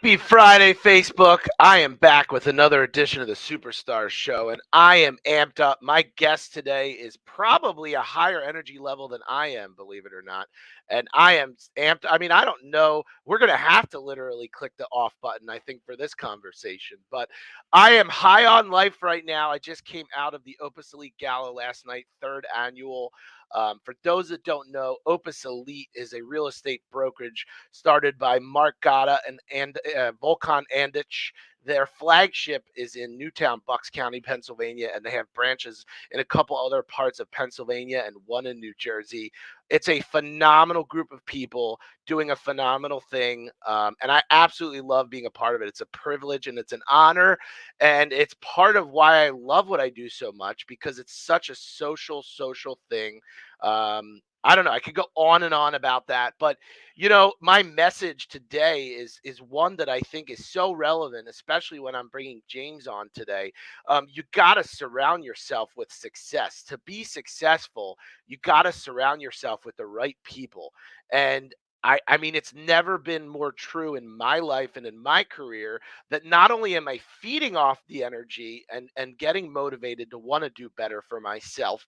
Happy Friday, Facebook. I am back with another edition of the SuperStar show, and I am amped up. My guest today is probably a higher energy level than I am, believe it or not. And I am amped. I mean, I don't know. We're going to have to literally click the off button, I think, for this conversation. But I am high on life right now. I just came out of the Opus Elite Gala last night, third annual. For those that don't know, Opus Elite is a real estate brokerage started by Mark Gatta and Volkan Andich. Their flagship is in Newtown, Bucks County, Pennsylvania, and they have branches in a couple other parts of Pennsylvania and one in New Jersey. It's a phenomenal group of people doing a phenomenal thing, and I absolutely love being a part of it. It's a privilege and it's an honor, and it's part of why I love what I do so much because it's such a social thing. I don't know. I could go on and on about that, but my message today is one that I think is so relevant, especially when I'm bringing James on today. You got to surround yourself with success. To be successful, you got to surround yourself with the right people. And I mean, it's never been more true in my life and in my career that not only am I feeding off the energy and getting motivated to want to do better for myself,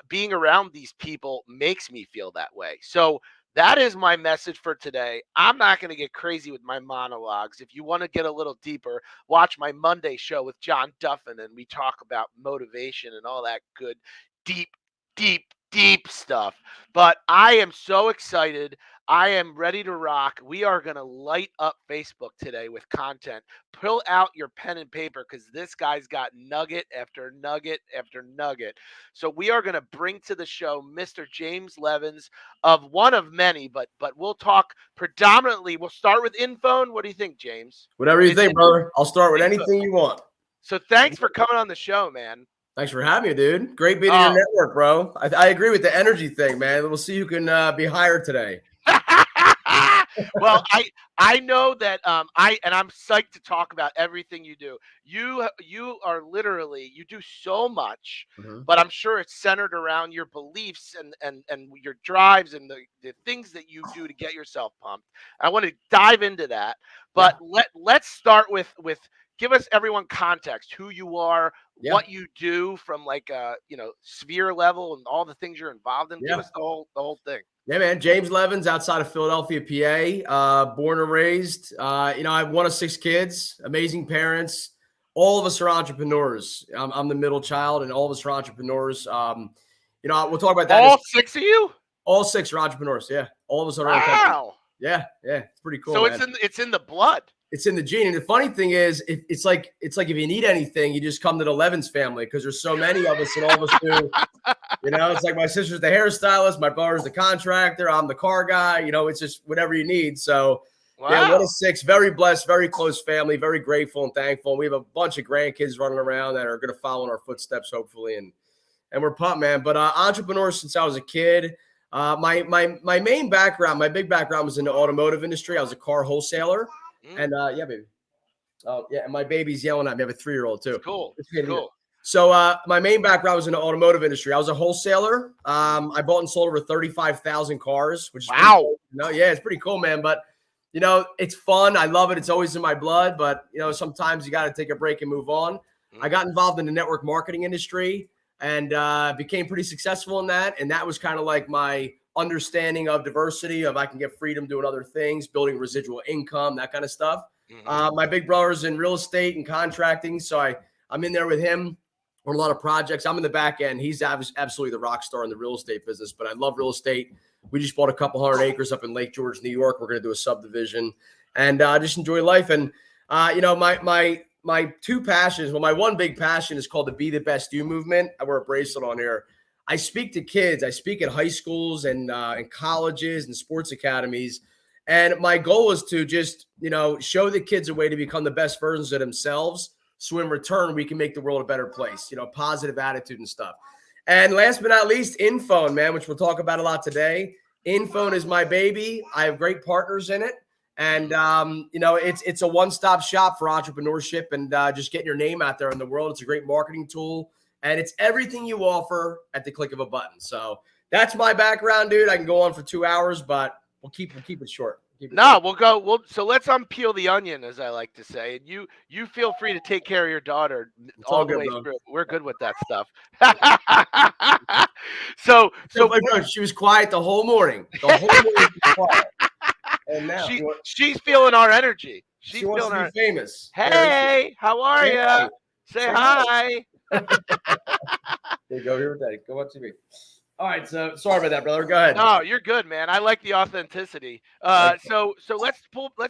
being around these people makes me feel that way. So that is my message for today. I'm not going to get crazy with my monologues. If you want to get a little deeper, watch my Monday show with John Duffin, and we talk about motivation and all that good, deep, deep stuff. But I am so excited. I am ready to rock. We are going to light up Facebook today with content. Pull out your pen and paper because this guy's got nugget after nugget after nugget. So we are going to bring to the show Mr. James Levins, of one of many, but we'll talk predominantly. We'll start with InPhone. What do you think, James? Whatever you think, brother. I'll start with anything you want. So thanks for coming on the show, man. Thanks for having me, dude. Great being in your network, bro. I agree with the energy thing, man. We'll see who can be hired today. Well, I know that I'm psyched to talk about everything you do. You are literally, you do so much, but I'm sure it's centered around your beliefs and your drives and the things that you do to get yourself pumped. I want to dive into that, but let's start with give us everyone context, who you are, what you do from like sphere level and all the things you're involved in. Give us the whole thing. Yeah, man. James Levins, outside of Philadelphia, PA, born and raised. I have one of 6 kids, amazing parents. All of us are entrepreneurs. I'm the middle child, and all of us are entrepreneurs. We'll talk about that. All 6 of you? All 6 are entrepreneurs. Yeah, all of us are. Wow. Yeah, it's pretty cool. So man. it's in the blood. It's in the gene. And the funny thing is, it's like if you need anything, you just come to the Levins family because there's so many of us, and all of us do. It's like my sister's the hairstylist, my brother's the contractor, I'm the car guy. It's just whatever you need. So, yeah, one of 6, very blessed, very close family, very grateful and thankful. And we have a bunch of grandkids running around that are going to follow in our footsteps, hopefully. And we're pumped, man. But entrepreneur since I was a kid. My main background, my big background was in the automotive industry. I was a car wholesaler. And yeah, baby. Oh, yeah. And my baby's yelling at me. I have a 3-year-old too. It's cool. Cool. So my main background was in the automotive industry. I was a wholesaler. I bought and sold over 35,000 cars, which is wow. Cool. Yeah, it's pretty cool, man. But it's fun. I love it. It's always in my blood. But sometimes you got to take a break and move on. I got involved in the network marketing industry and became pretty successful in that. And that was kind of like my understanding of diversity, of I can get freedom doing other things, building residual income, that kind of stuff. My big brother's in real estate and contracting, so I'm in there with him on a lot of projects. I'm in the back end. He's absolutely the rock star in the real estate business, but I love real estate. We just bought a couple hundred acres up in Lake George, New York. We're going to do a subdivision, and just enjoy life. And my 2 passions. Well, my one big passion is called the Be the Best You movement. I wear a bracelet on here. I speak to kids. I speak at high schools and colleges and sports academies. And my goal is to just, show the kids a way to become the best versions of themselves. So in return, we can make the world a better place, positive attitude and stuff. And last but not least, InPhone, man, which we'll talk about a lot today. InPhone is my baby. I have great partners in it. And, it's a one-stop shop for entrepreneurship and just getting your name out there in the world. It's a great marketing tool. And it's everything you offer at the click of a button. So that's my background, dude. I can go on for 2 hours, but we'll keep it short. keep it No, going. we'll go. So let's unpeel the onion, as I like to say, and you feel free to take care of your daughter It's all all the good, way bro. through. We're good with that stuff. so So so funny, bro. She was quiet the whole morning. The whole morning she was quiet. And now she's feeling our energy. she She's wants feeling to be our. famous. There Hey, how are Say ya? hi. Say Say hi. hi. There you go. Here with Daddy. Go watch TV. All right. So sorry about that, brother. Go ahead. No, you're good, man. I like the authenticity. Thank you. So let's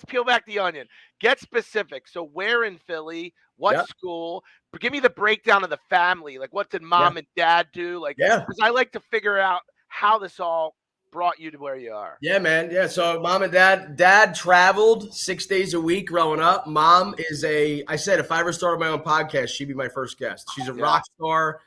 peel back the onion. Get specific. So where in Philly? What Yeah. school? Give me the breakdown of the family. Like, what did Yeah. mom and dad do? Like, Yeah. because I like to figure out how this all brought you to where you are. Yeah, man. Yeah. So mom and dad traveled 6 days a week growing up. Mom is I said, if I ever started my own podcast, she'd be my first guest. She's a Yeah. rock star.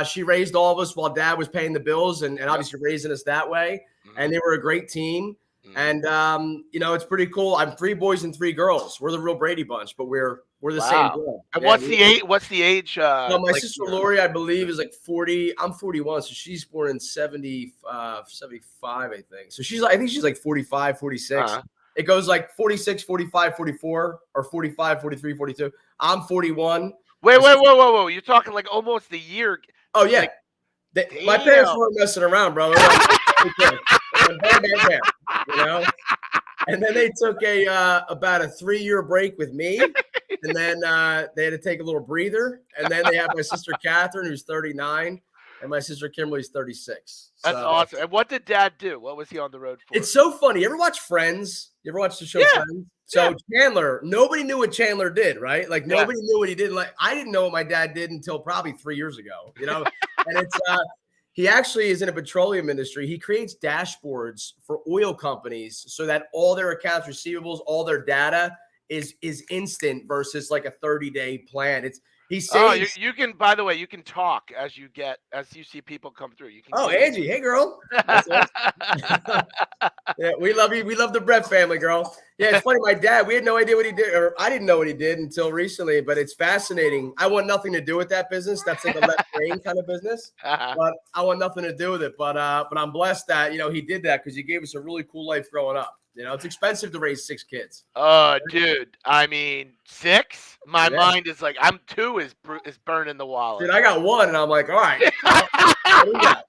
She raised all of us while dad was paying the bills and obviously raising us that way. And they were a great team. And, it's pretty cool. I'm 3 boys and 3 girls. We're the real Brady bunch, but we're the same Wow. blood. And Yeah, what's the age? What's the age? so my Like sister your- Lori, I believe, is like 40. I'm 41, so she's born in 75, I think. So I think she's like 45, 46. It goes like 46, 45, 44, or 45, 43, 42. I'm 41. Wait, whoa! You're talking like almost a year. Oh, yeah. Like, My parents damn. weren't messing around, bro. They're like, okay. Bam, bam, bam, you know? And then they took about a 3-year break with me. And then they had to take a little breather. And then they have my sister Catherine, who's 39, and my sister Kimberly's 36. That's awesome. And what did dad do? What was he on the road for? It's so funny. You ever watch Friends? You ever watch the show Friends? So Chandler, nobody knew what Chandler did, right? Like nobody knew what he did. Like I didn't know what my dad did until probably 3 years ago, And it's he actually is in a petroleum industry. He creates dashboards for oil companies so that all their accounts receivables, all their data is instant versus like a 30-day plan. He saves. You can. By the way, you can talk as you see people come through. You can. Oh, Angie, hey girl. That's awesome. Yeah, we love you. We love the Brett family, girl. Yeah, it's funny. My dad, we had no idea what he did, or I didn't know what he did until recently. But it's fascinating. I want nothing to do with that business. That's like a left brain kind of business. But I want nothing to do with it. But I'm blessed that he did that because he gave us a really cool life growing up. It's expensive to raise 6 kids. Oh, dude. I mean, 6? My mind is like, I'm 2 is burning the wallet. Dude, I got 1, and I'm like, all right. What do we got?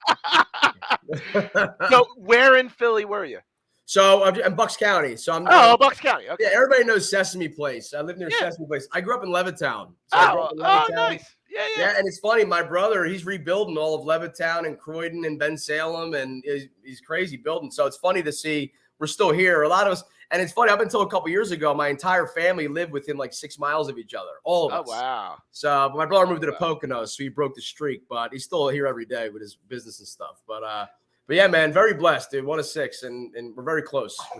So where in Philly were you? So I'm in Bucks County. So I'm Bucks County. Okay. Yeah, everybody knows Sesame Place. I live near Sesame Place. I grew up in Levittown. So nice. Yeah. And it's funny. My brother, he's rebuilding all of Levittown and Croydon and Ben Salem, and he's crazy building. So it's funny to see we're still here. A lot of us, and it's funny. Up until a couple years ago, my entire family lived within like 6 miles of each other. All of us. Oh wow. So my brother moved to the Poconos, so he broke the streak, but he's still here every day with his business and stuff. But yeah, man, very blessed, dude. 1 of 6, and we're very close. I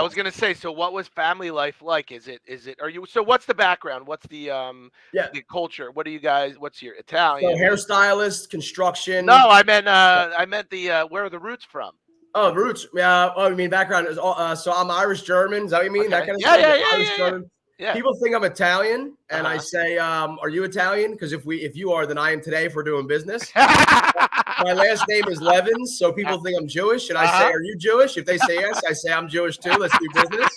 was gonna say. So, what was family life like? Is it? Are you? So, what's the background? What's the the culture? What do you guys? What's your Italian? So hairstylist, construction. No, I meant the where are the roots from? Oh, roots. I mean background is so I'm Irish German. Is that what you mean? Okay. That kind of stuff. Yeah. German. Yeah. People think I'm Italian, and I say, "Are you Italian?" Because if you are, then I am today. If we're doing business. My last name is Levins, so people think I'm Jewish, and I say, "Are you Jewish?" If they say yes, I say I'm Jewish too. Let's do business.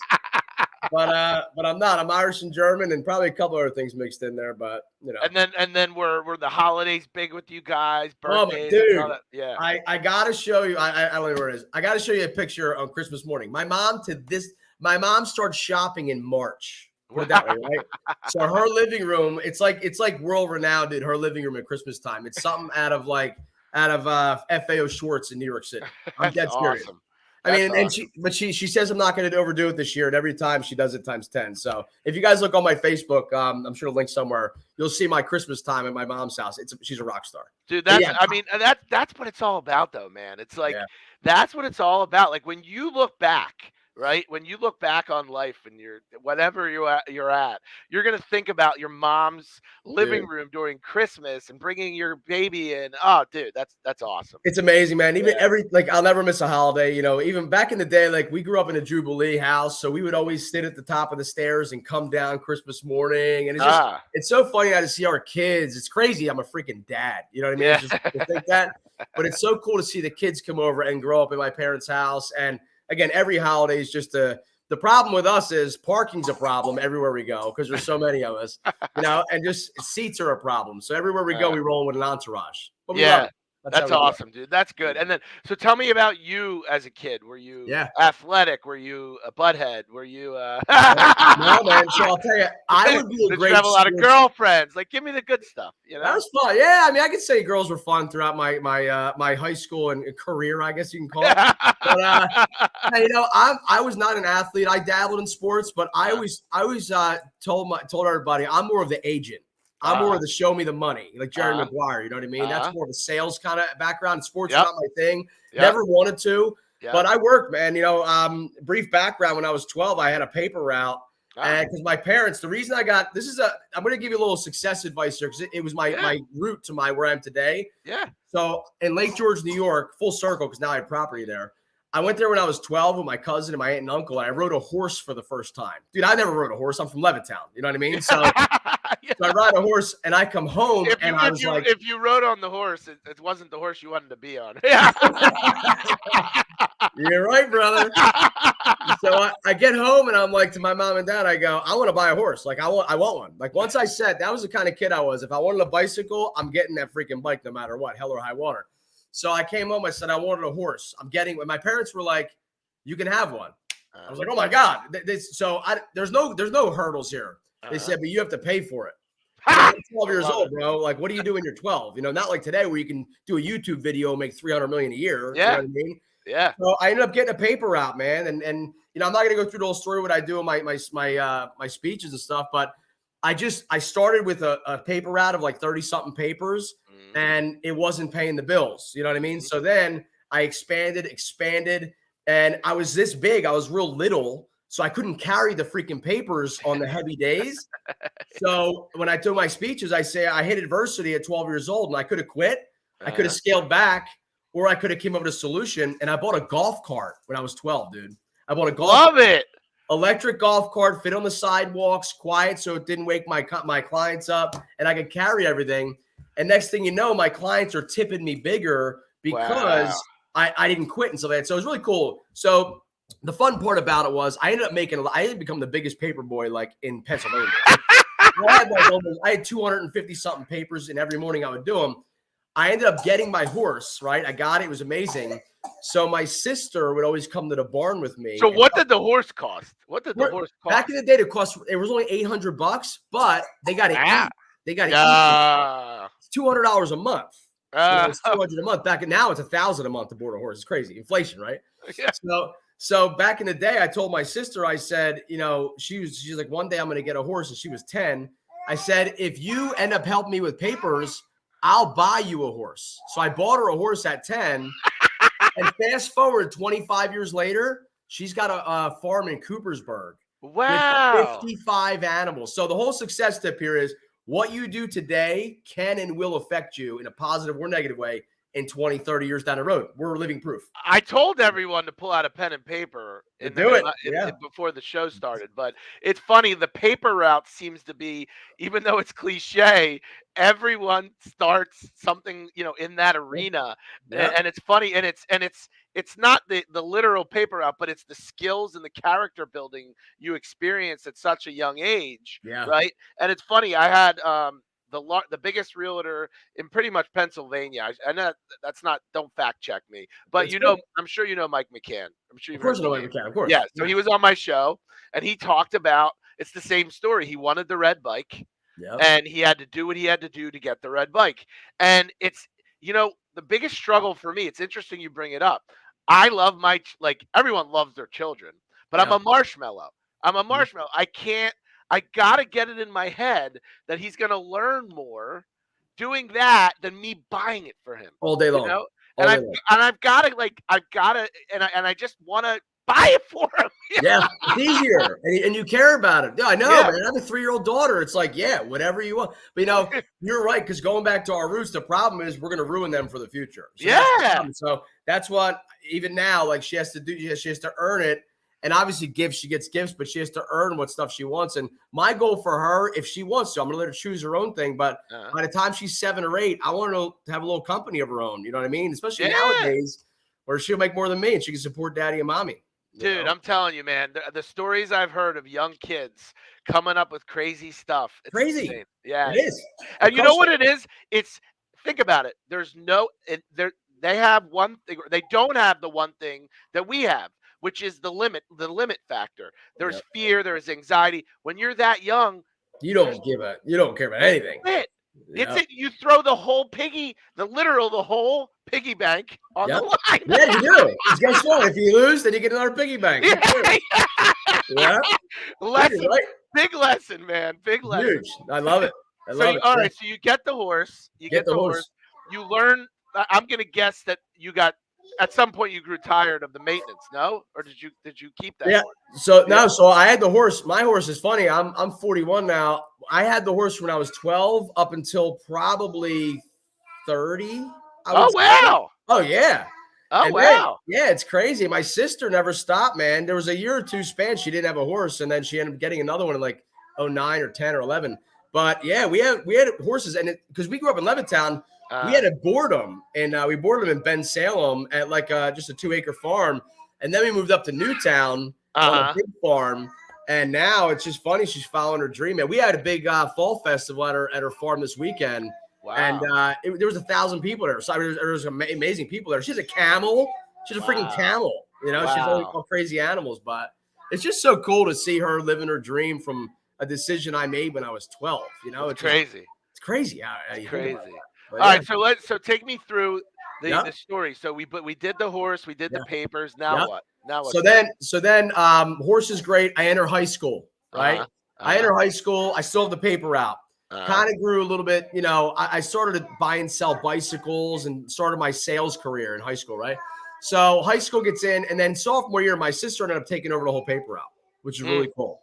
But I'm not. I'm Irish and German, and probably a couple other things mixed in there. But And then were the holidays big with you guys? Birthdays, dude. all that? Yeah. I gotta show you. I don't know where it is. I gotta show you a picture on Christmas morning. My mom started shopping in March. Put it that way, right? So her living room, it's like world renowned, dude. Her living room at Christmas time. It's something out of FAO Schwartz in New York City. I'm dead serious. Awesome. I mean, and she says I'm not going to overdo it this year, and every time she does it times 10. So if you guys look on my Facebook, I'm sure the link somewhere, you'll see my Christmas time at my mom's house. She's a rock star, dude. That's what it's all about, though, man. It's like that's what it's all about. Like when you look back. Right? When you look back on life and whatever you're at, you're going to think about your mom's living room during Christmas and bringing your baby in. Oh, dude, that's awesome. It's amazing, man. Even I'll never miss a holiday. Even back in the day, like we grew up in a Jubilee house, so we would always sit at the top of the stairs and come down Christmas morning. And it's so funny now to see our kids. It's crazy. I'm a freaking dad. You know what I mean? Yeah. It's just to think that, but it's so cool to see the kids come over and grow up in my parents' house. And again, every holiday is just the The problem with us is parking's a problem everywhere we go because there's so many of us, and just seats are a problem. So everywhere we go, we roll with an entourage. But we love Yeah. it. That's how That's we do it. awesome, dude. That's good. And then, so tell me about you as a kid. Were you Yeah. athletic? Were you a butthead? Were you No, man. So I'll tell you, I would be a Did you great have a lot of sports. girlfriends? Like, give me the good stuff, you That know? was fun. Yeah, I mean, I could say girls were fun throughout my high school and career, I guess you can call it. But hey, I was not an athlete. I dabbled in sports, but I always told everybody I'm more of the agent. I'm more of the show me the money, like Jerry Maguire. You know what I mean? That's more of a sales kind of background. Sports is not my thing. Never wanted to, but I worked, man. Brief background: when I was 12, I had a paper route. And because my parents, the reason I got I'm going to give you a little success advice here because it was my route to where I am today. Yeah. So in Lake George, New York, full circle because now I have property there. I went there when I was 12 with my cousin and my aunt and uncle, and I rode a horse for the first time. Dude, I never rode a horse. I'm from Levittown. You know what I mean? So, so I ride a horse, and I come home, if you rode on the horse, it wasn't the horse you wanted to be on. You're right, brother. So I get home and I'm like to my mom and dad, I go, I want to buy a horse. Like I want one. Like once I said that was the kind of kid I was. If I wanted a bicycle, I'm getting that freaking bike no matter what, hell or high water. So I came home, I said, I wanted a horse. My parents were like, you can have one. I was like, oh my God. There's no hurdles here. They said, but you have to pay for it. I'm 12 years old, bro. Like, what do you do when you're 12? Not like today where you can do a YouTube video and make $300 million a year. Yeah. You know what I mean? Yeah. So I ended up getting a paper route, man. And I'm not gonna go through the whole story what I do in my speeches and stuff, but I started with a paper route of like 30 something papers, and it wasn't paying the bills. You know what I mean? So then I expanded, and I was this big. I was real little, so I couldn't carry the freaking papers on the heavy days. So when I do my speeches, I say I hit adversity at 12 years old, and I could have quit. I could have scaled back. Or I could have came up with a solution, and I bought a golf cart when I was 12, dude. I bought a electric golf cart, fit on the sidewalks, quiet so it didn't wake my clients up, and I could carry everything. And next thing you know, my clients are tipping me bigger because I didn't quit and stuff like that. So it was really cool. So the fun part about it was I ended up become the biggest paper boy like in Pennsylvania. I had 250 something papers, and every morning I would do them. I ended up getting my horse, right? I got it. It was amazing. So my sister would always come to the barn with me. So what did the horse cost? Back in the day, it was only $800, but they got to eat. They got to eat. It's $200 a month. It's $200 a month. Now it's $1,000 a month to board a horse. It's crazy. Inflation, right? Yeah. So back in the day, I told my sister, I said, she's like, one day I'm going to get a horse, and she was 10. I said, if you end up helping me with papers, I'll buy you a horse. So I bought her a horse at 10. And fast forward 25 years later, she's got a farm in Coopersburg. Wow. With 55 animals. So the whole success tip here is what you do today can and will affect you in a positive or negative way in 20, 30 years down the road. We're living proof. I told everyone to pull out a pen and paper before the show started, but it's funny. The paper route seems to be, even though it's cliche, everyone starts something, in that arena. And it's funny. And it's not the literal paper route, but it's the skills and the character building you experience at such a young age. Yeah. Right. And it's funny. I had, the biggest realtor in pretty much Pennsylvania. I know that's not. Don't fact check me, but I'm sure you know Mike McCann. I'm sure you've heard. Of course, I know Mike McCann. Of course. Yeah. So he was on my show, and he talked about it's the same story. He wanted the red bike, and he had to do what he had to do to get the red bike. And it's the biggest struggle for me. It's interesting you bring it up. I love everyone loves their children, but I'm a marshmallow. I got to get it in my head that he's going to learn more doing that than me buying it for him all day long. I've got to, and I just want to buy it for him. Yeah, it's easier, and you care about it. Yeah, I know, man. I have a 3-year-old daughter. It's like, whatever you want. But you're right, because going back to our roots, the problem is we're going to ruin them for the future. So that's what even now, like she has to do. She has to earn it. And obviously she gets gifts, but she has to earn what stuff she wants. And my goal for her, if she wants to, I'm going to let her choose her own thing. But by the time she's 7 or 8, I want her to have a little company of her own. You know what I mean? Especially nowadays where she'll make more than me and she can support daddy and mommy. Dude, I'm telling you, man, the stories I've heard of young kids coming up with crazy stuff, it's Crazy. insane. Yeah, It is. Of and you know course. what it is? It's think about it. There's no they have one thing. They don't have the one thing that we have, which is the limit factor. There's Yep. fear. There's anxiety. When you're that young, You there's don't care about anything. it. It's Yeah. it. You throw the whole the whole piggy bank on the Yep. line. Yeah, you do. 'Cause guess what? If you lose, then you get another piggy bank. Yeah. Yeah. Lesson, Right. big lesson, man. Big lesson. Huge. I love it. I So love it. all Yeah. right, so you get the horse. You Get get the the horse. horse. You learn. I'm gonna guess that you got at some point you grew tired of the maintenance. No, or did you keep that Yeah. horse? So Yeah. no, so I had the horse. My horse is funny. I'm 41 now. I had the horse when I was 12 up until probably 30. I would Oh say. wow. Oh yeah. Oh And then, wow. yeah, it's crazy. My sister never stopped, man. There was a year or two span she didn't have a horse, and then she ended up getting another one in like 09 or 10 or 11. But yeah, we had horses, and because we grew up in Levittown, we had to board them, and we boarded them in Ben Salem at like just a 2-acre farm, and then we moved up to Newtown on a big farm. And now it's just funny. She's following her dream. And we had a big fall festival at her farm this weekend. Wow. And there was 1,000 people there. So there was amazing people there. She's a camel. She's a freaking camel. You know, she's all crazy animals. But it's just so cool to see her living her dream from a decision I made when I was 12. You know, it's crazy. It's crazy. It's crazy. All right, so take me through the story. So we did the horse, we did the papers. Now what? Now what? So then horse is great. I enter high school, right? I enter high school. I still have the paper route. Kind of grew a little bit, you know. I started to buy and sell bicycles and started my sales career in high school, right? So high school gets in, and then sophomore year, my sister ended up taking over the whole paper route, which is really cool.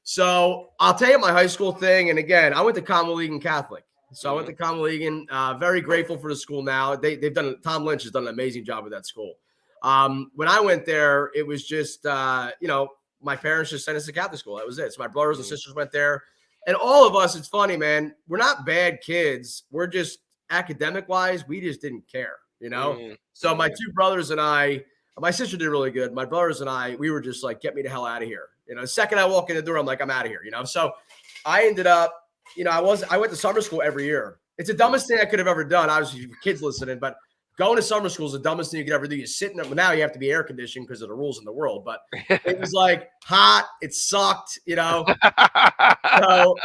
So I'll tell you my high school thing. And again, I went to Commonwealth Catholic. So I went to Commonwealth. Very grateful for the school now. They've done, Tom Lynch has done an amazing job with that school. When I went there, it was just, you know, my parents just sent us to Catholic school. That was it. So my brothers and sisters went there. And all of us, it's funny, man, we're not bad kids. We're just academic wise, we just didn't care, you know? So my two brothers and I, my sister did really good. My brothers and I, we were just like, get me the hell out of here. You know, the second I walk in the door, I'm like, I'm out of here, you know? So I ended up, you know, I went to summer school every year. It's the dumbest thing I could have ever done. Obviously, kids listening, but going to summer school is the dumbest thing you could ever do. You're sitting there. Now you have to be air conditioned because of the rules in the world, but it was like hot. It sucked, you know? So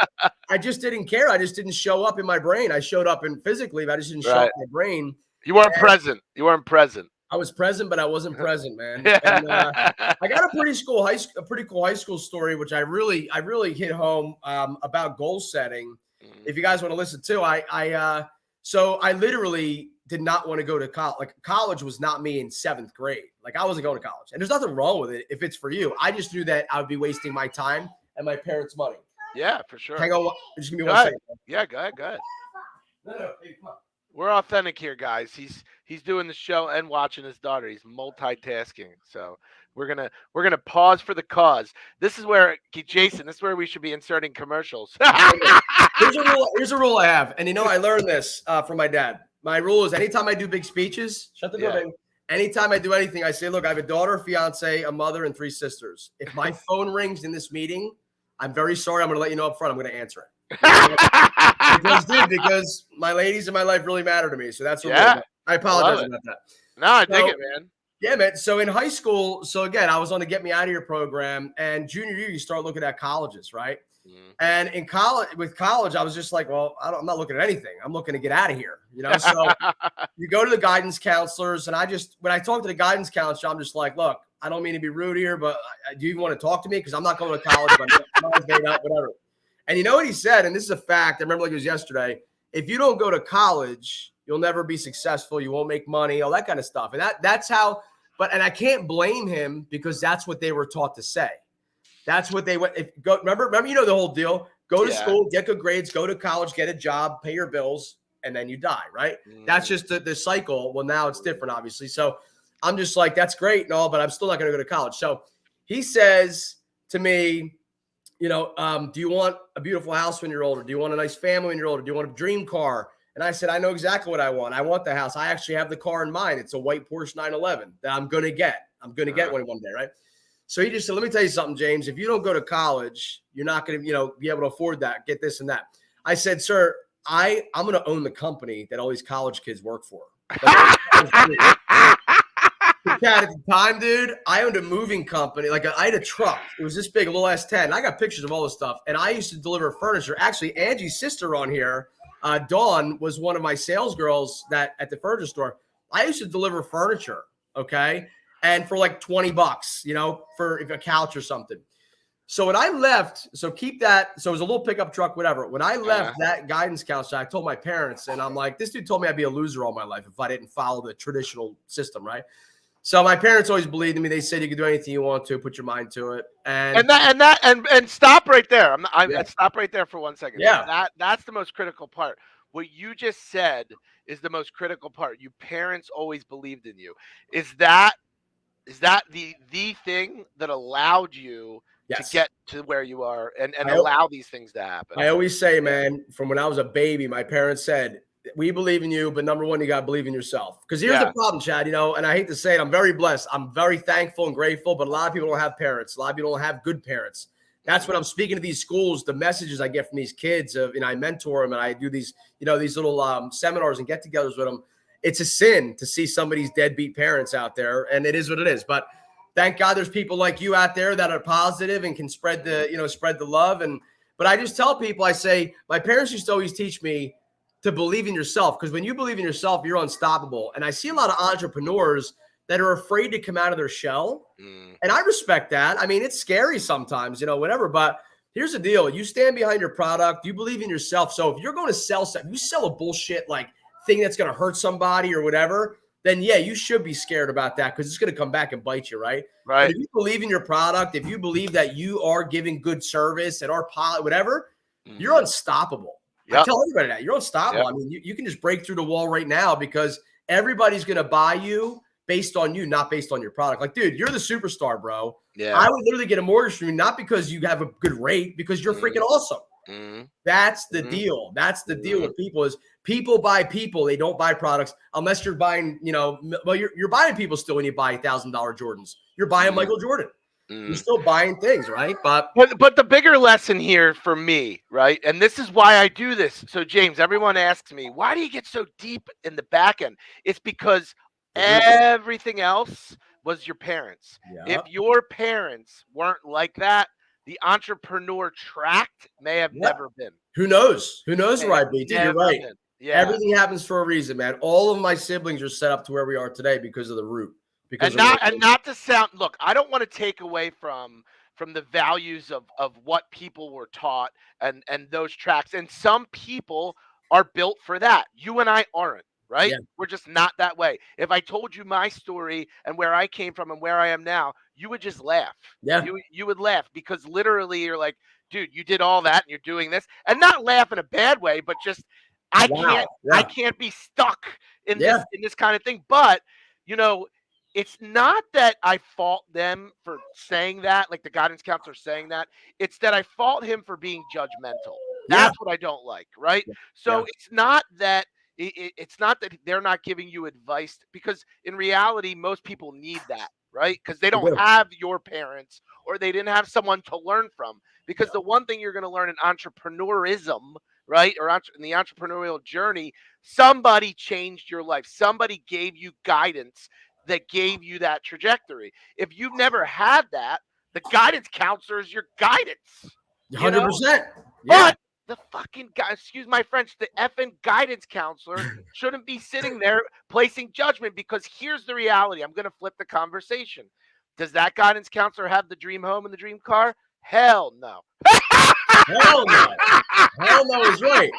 I just didn't care. I just didn't show up in my brain. I showed up in physically, but I just didn't show up in my brain. You weren't present. You weren't present. I was present, but I wasn't present, man. And, I got a pretty cool high school story, which I really hit home about goal setting. If you guys want to listen to, so I literally did not want to go to college. Like college was not me in 7th grade. Like I wasn't going to college, and there's nothing wrong with it if it's for you. I just knew that I would be wasting my time and my parents' money. Yeah, for sure. Hang on, just give me one second. Yeah, go ahead. Go ahead. No, hey, come on. We're authentic here, guys. He's doing the show and watching his daughter. He's multitasking. So we're gonna pause for the cause. This is where Jason. This is where we should be inserting commercials. Here's a rule I have, and you know I learned this from my dad. My rule is anytime I do big speeches, shut the door, baby. Anytime I do anything, I say, look, I have a daughter, fiance, a mother, and 3 sisters. If my phone rings in this meeting, I'm very sorry. I'm going to let you know up front. I'm going to answer it. Because my ladies in my life really matter to me. So that's what I apologize about that. No, I dig it, man. Yeah, man. So in high school, so again, I was on the Get Me Out of Here program, and junior year, you start looking at colleges, right? And in college, I was just like, well, I'm not looking at anything. I'm looking to get out of here, you know? So you go to the guidance counselors, and when I talk to the guidance counselor, I'm just like, look, I don't mean to be rude here, but do you want to talk to me? Because I'm not going to college, but I'm not made up, whatever. And you know what he said? And this is a fact. I remember like it was yesterday. If you don't go to college, you'll never be successful. You won't make money, all that kind of stuff. And that's how, and I can't blame him because that's what they were taught to say. That's what they went. Remember, you know the whole deal. Go to school, get good grades, go to college, get a job, pay your bills, and then you die, right? That's just the cycle. Well, now it's different, obviously. So I'm just like, that's great and all, but I'm still not going to go to college. So he says to me, you know, do you want a beautiful house when you're older? Do you want a nice family when you're older? Do you want a dream car? And I said, I know exactly what I want. I want the house. I actually have the car in mind. It's a white Porsche 911 that I'm going to get. I'm going to get one day, right? So he just said, let me tell you something, James. If you don't go to college, you're not going to, be able to afford that, get this and that. I said, sir, I'm going to own the company that all these college kids work for. At the time, dude, I owned a moving company. I had a truck. It was this big, a little S10. I got pictures of all this stuff. And I used to deliver furniture. Actually, Angie's sister on here, Dawn, was one of my sales girls that at the furniture store. I used to deliver furniture, okay? And for like $20, for a couch or something. So when I left, so keep that. So it was a little pickup truck, whatever. When I left that guidance counselor, I told my parents, and I'm like, this dude told me I'd be a loser all my life if I didn't follow the traditional system, right? So my parents always believed in me. They said you can do anything you want to, put your mind to it. And stop right there. Stop right there for 1 second. Yeah. That's the most critical part. What you just said is the most critical part. Your parents always believed in you. Is that the thing that allowed you to get to where you are and allow these things to happen? I always say, man, from when I was a baby, my parents said, we believe in you, but number one, you got to believe in yourself. Because here's the problem, Chad, and I hate to say it, I'm very blessed. I'm very thankful and grateful, but a lot of people don't have parents. A lot of people don't have good parents. That's when I'm speaking to these schools, the messages I get from these kids, I mentor them and I do these, these little seminars and get-togethers with them. It's a sin to see somebody's deadbeat parents out there, and it is what it is. But thank God there's people like you out there that are positive and can spread the love. But I just tell people, I say, my parents used to always teach me to believe in yourself, because when you believe in yourself, you're unstoppable. And I see a lot of entrepreneurs that are afraid to come out of their shell. And I respect that. I mean, it's scary sometimes, whatever. But here's the deal. You stand behind your product. You believe in yourself. So if you're going to sell something, you sell a bullshit thing that's going to hurt somebody or whatever, then yeah, you should be scared about that, because it's going to come back and bite you, right? Right. But if you believe in your product, if you believe that you are giving good service and our whatever, you're unstoppable. Yep. I tell everybody that you're unstoppable. Yep. I mean, you can just break through the wall right now, because everybody's going to buy you based on you, not based on your product. Like, dude, you're the superstar, bro. Yeah. I would literally get a mortgage from you, not because you have a good rate, because you're freaking awesome. That's the deal. That's the deal with people is people buy people. They don't buy products unless you're buying, you're buying people still when you buy $1,000 Jordans. You're buying Michael Jordan. You're still buying things, right? But the bigger lesson here for me, right? And this is why I do this. So James, everyone asks me, why do you get so deep in the back end? It's because everything else was your parents. If your parents weren't like that, the entrepreneur track may have never been. Who knows? Who knows where I'd be? Dude, you're right. Yeah. Everything happens for a reason, man. All of my siblings are set up to where we are today because of the root. Not to sound, look, I don't want to take away from the values of what people were taught and those tracks. And some people are built for that. You and I aren't, right? Yeah. We're just not that way. If I told you my story and where I came from and where I am now, you would just laugh. Yeah. You would laugh, because literally you're like, dude, you did all that and you're doing this, and not laugh in a bad way, but just I can't be stuck in this kind of thing. But it's not that I fault them for saying that, like the guidance counselor saying that. It's that I fault him for being judgmental. That's what I don't like, right? So it's not that it's not that they're not giving you advice, because in reality, most people need that, right? Because they don't have your parents, or they didn't have someone to learn from. Because the one thing you're going to learn in entrepreneurism, right, or in the entrepreneurial journey, somebody changed your life. Somebody gave you guidance that gave you that trajectory. If you've never had that, the guidance counselor is your guidance. 100%. Yeah. But the fucking guy, excuse my French, the effing guidance counselor shouldn't be sitting there placing judgment, because here's the reality. I'm going to flip the conversation. Does that guidance counselor have the dream home and the dream car? Hell no. Hell no. Hell no is right.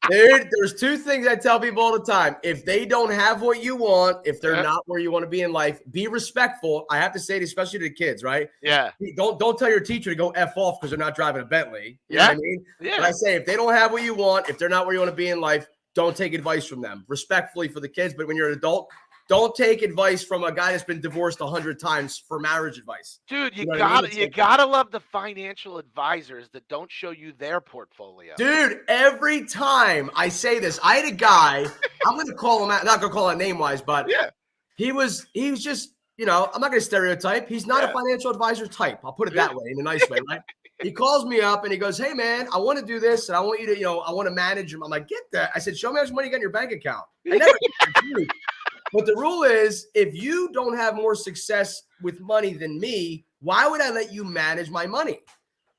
Dude, there's two things I tell people all the time. If they don't have what you want, if they're not where you want to be in life, be respectful. I have to say it, especially to the kids, right? Yeah. Don't tell your teacher to go F off because they're not driving a Bentley. You know what I mean? Yeah. But I say, if they don't have what you want, if they're not where you want to be in life, don't take advice from them. Respectfully for the kids, but when you're an adult, don't take advice from a guy that's been divorced 100 times for marriage advice. Dude, you gotta love the financial advisors that don't show you their portfolio. Dude, every time I say this, I had a guy, I'm gonna call him out, not gonna call him name wise, but he was just, I'm not going to stereotype. He's not a financial advisor type. I'll put it that way, in a nice way, right? He calls me up and he goes, hey, man, I want to do this. And I want you to, I want to manage him. I'm like, get that. I said, show me how much money you got in your bank account. I never But the rule is, if you don't have more success with money than me, why would I let you manage my money?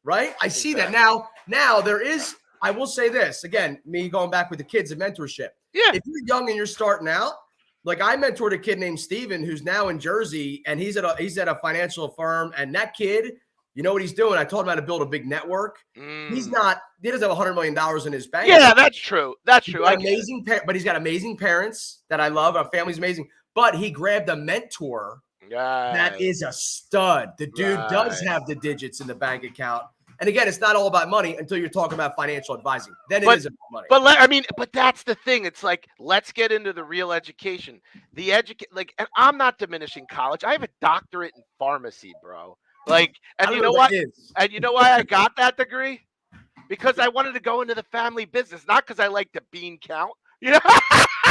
Right? I see that now. Now there is, I will say this again, me going back with the kids and mentorship. Yeah. If you're young and you're starting out, like I mentored a kid named Steven who's now in Jersey, and he's at a financial firm, and that kid, you know what he's doing? I told him how to build a big network. He doesn't have $100 million in his bank. Yeah, that's true. That's true. Amazing, but he's got amazing parents that I love. Our family's amazing. But he grabbed a mentor that is a stud. The dude does have the digits in the bank account. And again, it's not all about money until you're talking about financial advising. Then it is about money. But that's the thing. It's like, let's get into the real education. And I'm not diminishing college. I have a doctorate in pharmacy, bro. And you know what? And you know why I got that degree? Because I wanted to go into the family business, not because I like to bean count. You know?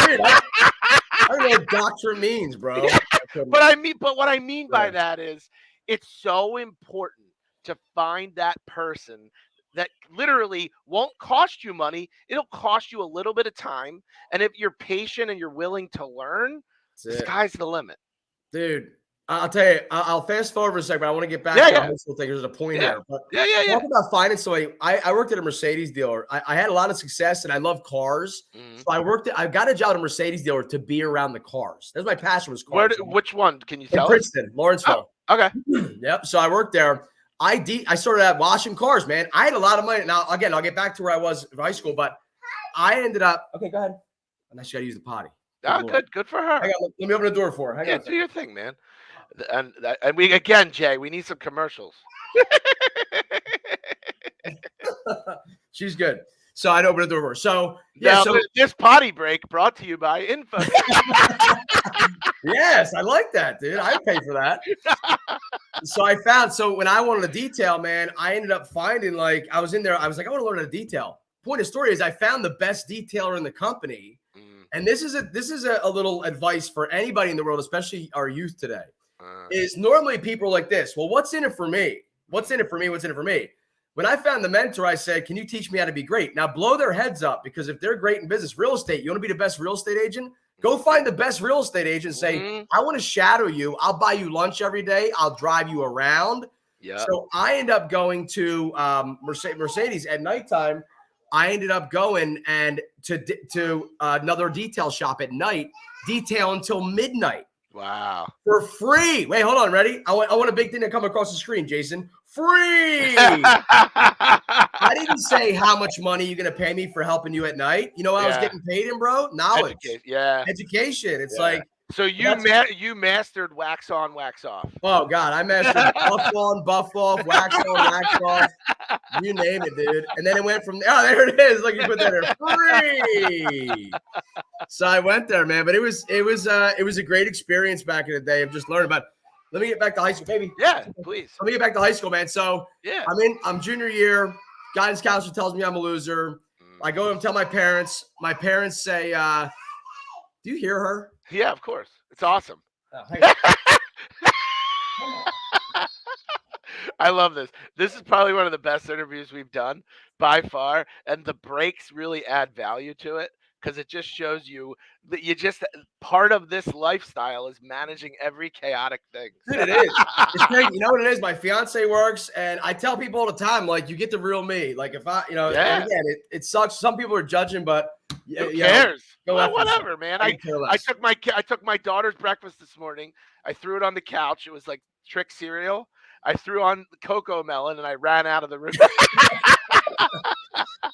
Dude, I don't know what doctorate means, bro. Yeah. But what I mean by that is, it's so important to find that person that literally won't cost you money. It'll cost you a little bit of time. And if you're patient and you're willing to learn, the sky's the limit. Dude, I'll tell you, I'll fast forward for a second, but I want to get back to the high school thing. There's a point here. But talk about finance. So I worked at a Mercedes dealer. I had a lot of success, and I love cars. So I got a job at a Mercedes dealer to be around the cars. That's my passion, was cars. Which one? Can you tell? In Princeton, Lawrenceville. Oh, okay. Yep. So I worked there. I started out washing cars, man. I had a lot of money. Now, again, I'll get back to where I was in high school, but I ended up. Okay, go ahead. And I should use the potty. Oh, good for her. Let me open the door for her. Do your thing, man. And we again, Jay, we need some commercials. She's good. So I'd open the door for her. So this potty break brought to you by InPhone. Yes, I like that, dude. I pay for that. So when I wanted a detail, man, I ended up finding, I was in there. I was like, I want to learn how to detail. Point of story is, I found the best detailer in the company. And this is a little advice for anybody in the world, especially our youth today. Is normally people are like this. Well, what's in it for me? What's in it for me? What's in it for me? When I found the mentor, I said, can you teach me how to be great? Now blow their heads up, because if they're great in business, real estate, you want to be the best real estate agent? Go find the best real estate agent. Say, I want to shadow you. I'll buy you lunch every day. I'll drive you around. Yeah. So I end up going to Mercedes at nighttime. I ended up going and to another detail shop at night, detail until midnight. Wow. For free. Wait, hold on. Ready? I want a big thing to come across the screen, Jason. Free. I didn't say how much money you're going to pay me for helping you at night. You know what I was getting paid in, bro? Knowledge. Education. It's like. So you mastered wax on, wax off. Oh, God. I mastered buff on, buff off, wax on, wax off. You name it, dude. And then it went from there. Oh, there it is. Look, you put that there. Free. So I went there, man. But it was a great experience back in the day of just learning about. Let me get back to high school, baby. Yeah, please. Let me get back to high school, man. So I'm junior year. Guidance counselor tells me I'm a loser. I go and tell my parents. My parents say, do you hear her? Yeah, of course. It's awesome. Oh, hang on. I love this. This is probably one of the best interviews we've done by far. And the breaks really add value to it, because it just shows you that part of this lifestyle is managing every chaotic thing. Dude, it is. It's great. You know what it is? My fiance works, and I tell people all the time, you get the real me. If I, and again, it sucks. Some people are judging, but who cares? Well, whatever, man. I took my daughter's breakfast this morning. I threw it on the couch. It was like trick cereal. I threw on the cocoa melon, and I ran out of the room.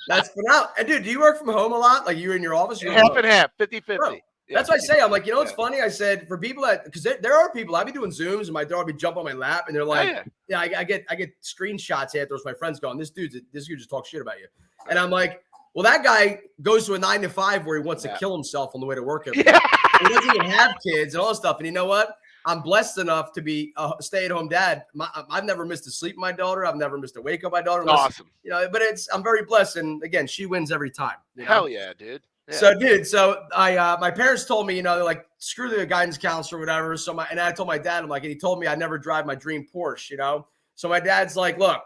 That's phenomenal. And dude, do you work from home a lot? Like, you in your office? Half and half, 50-50. Bro, that's what I say. I'm like, it's funny. I said, for people because there are people, I'll be doing Zooms and my daughter will be jumping on my lap, and they're like, I get screenshots afterwards. My friends going, this dude just talks shit about you. And I'm like, well, that guy goes to a 9 to 5 where he wants to kill himself on the way to work every day. He doesn't even have kids and all this stuff. And you know what? I'm blessed enough to be a stay-at-home dad. I've never missed a sleep with my daughter. I've never missed a wake up with my daughter. Awesome. But I'm very blessed. And again, she wins every time. Hell yeah, dude. Yeah. So, dude, my parents told me, they're like, screw the guidance counselor or whatever. And I told my dad, I'm like, and he told me I never drive my dream Porsche. So my dad's like, look,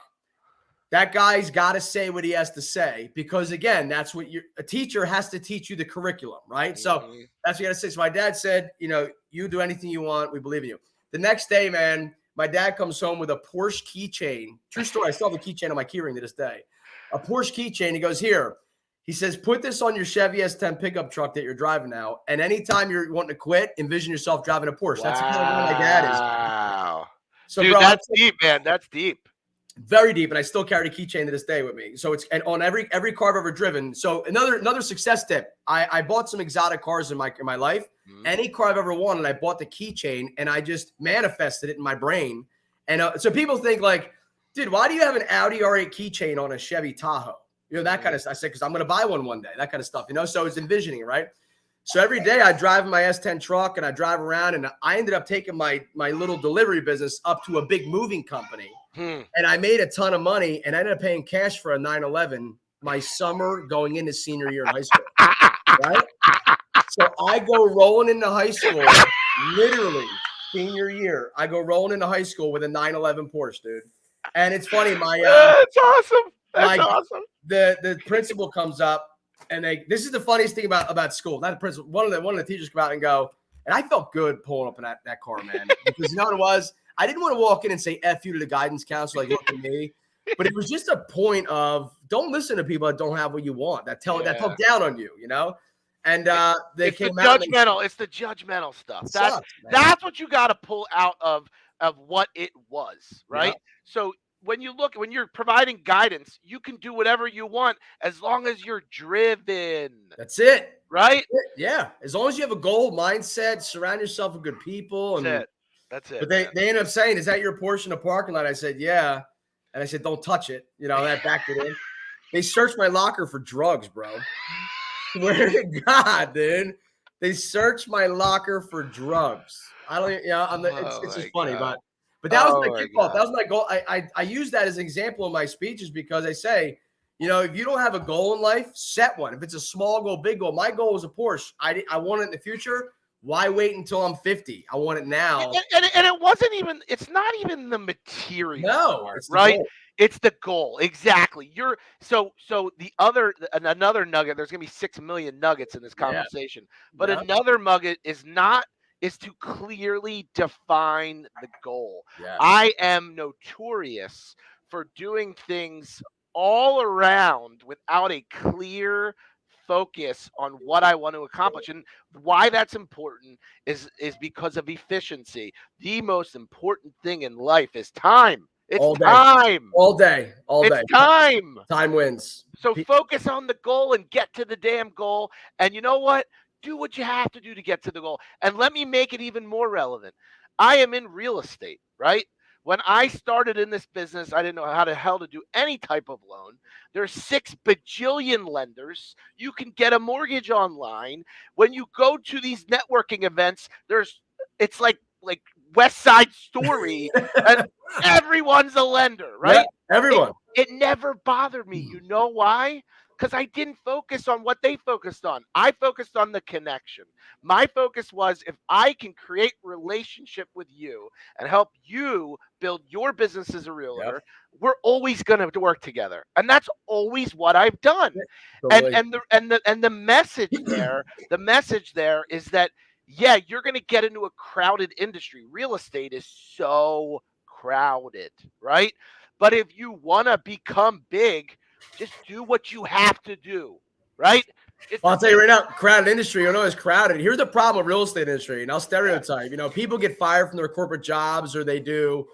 that guy's got to say what he has to say, because again, that's what a teacher has to teach you the curriculum, right? So that's what you got to say. So my dad said, you do anything you want. We believe in you. The next day, man, my dad comes home with a Porsche keychain. True story. I still have the keychain on my keyring to this day. A Porsche keychain. He goes, here. He says, put this on your Chevy S10 pickup truck that you're driving now. And anytime you're wanting to quit, envision yourself driving a Porsche. That's the kind of guy my dad is. Wow. So, dude, bro, that's deep, man. That's deep. Very deep, and I still carry the keychain to this day with me. So it's on every car I've ever driven. So another success tip. I bought some exotic cars in my life. Mm-hmm. Any car I've ever wanted, I bought the keychain, and I just manifested it in my brain. And so people think like, dude, why do you have an Audi R8 keychain on a Chevy Tahoe? That kind of stuff. I said, because I'm going to buy one day, that kind of stuff, So it's envisioning, right? So every day I drive my S10 truck and I drive around, and I ended up taking my little delivery business up to a big moving company. And I made a ton of money, and I ended up paying cash for a 911 my summer going into senior year in high school. Right? So I go rolling into high school, literally senior year. I go rolling into high school with a 911 Porsche, dude. And it's funny, that's awesome. That's awesome. The principal comes up, and this is the funniest thing about school. Not the principal. One of the teachers come out and go, and I felt good pulling up in that car, man, because you know what it was? I didn't want to walk in and say F you to the guidance counselor, like, look at me. But it was just a point of, don't listen to people that don't have what you want, that talk down on you, And they came out. It's the judgmental stuff. That's what you got to pull out of what it was, right? Yep. So when you're providing guidance, you can do whatever you want as long as you're driven. That's it. Right? Yeah. As long as you have a goal, mindset, surround yourself with good people. That's it. But they ended up saying, is that your Porsche in the parking lot? I said, yeah. And I said, don't touch it. That backed it in. They searched my locker for drugs, bro. Swear to God, dude. They searched my locker for drugs. I don't, it's just funny, but that was my kickoff. That was my goal. I use that as an example in my speeches, because I say, if you don't have a goal in life, set one. If it's a small goal, big goal. My goal is a Porsche. I want it in the future. Why wait until I'm 50? I want it now. And it wasn't even, it's not even the material. No, it's right? Goal. It's the goal. Exactly. So another nugget, there's going to be 6 million nuggets in this conversation, but another nugget is to clearly define the goal. Yeah. I am notorious for doing things all around without a clear focus on what I want to accomplish. And why that's important is because of efficiency. The most important thing in life is time. It's time. All day. It's time. Time wins. So focus on the goal and get to the damn goal. And you know what? Do what you have to do to get to the goal. And let me make it even more relevant. I am in real estate, right? When I started in this business, I didn't know how the hell to do any type of loan. There's 6 bajillion lenders. You can get a mortgage online. When you go to these networking events, it's like West Side Story, and everyone's a lender, right? Yeah, everyone. It never bothered me. You know why? Because I didn't focus on what they focused on. I focused on the connection. My focus was, if I can create relationship with you and help you build your business as a realtor, we're always going to work together. And that's always what I've done. Totally. And the message there is that, yeah, you're going to get into a crowded industry. Real estate is so crowded, right? But if you want to become big, just do what you have to do, right? I'll tell you right now, crowded industry, it's crowded. Here's the problem with real estate industry, and I'll stereotype. People get fired from their corporate jobs, or they do,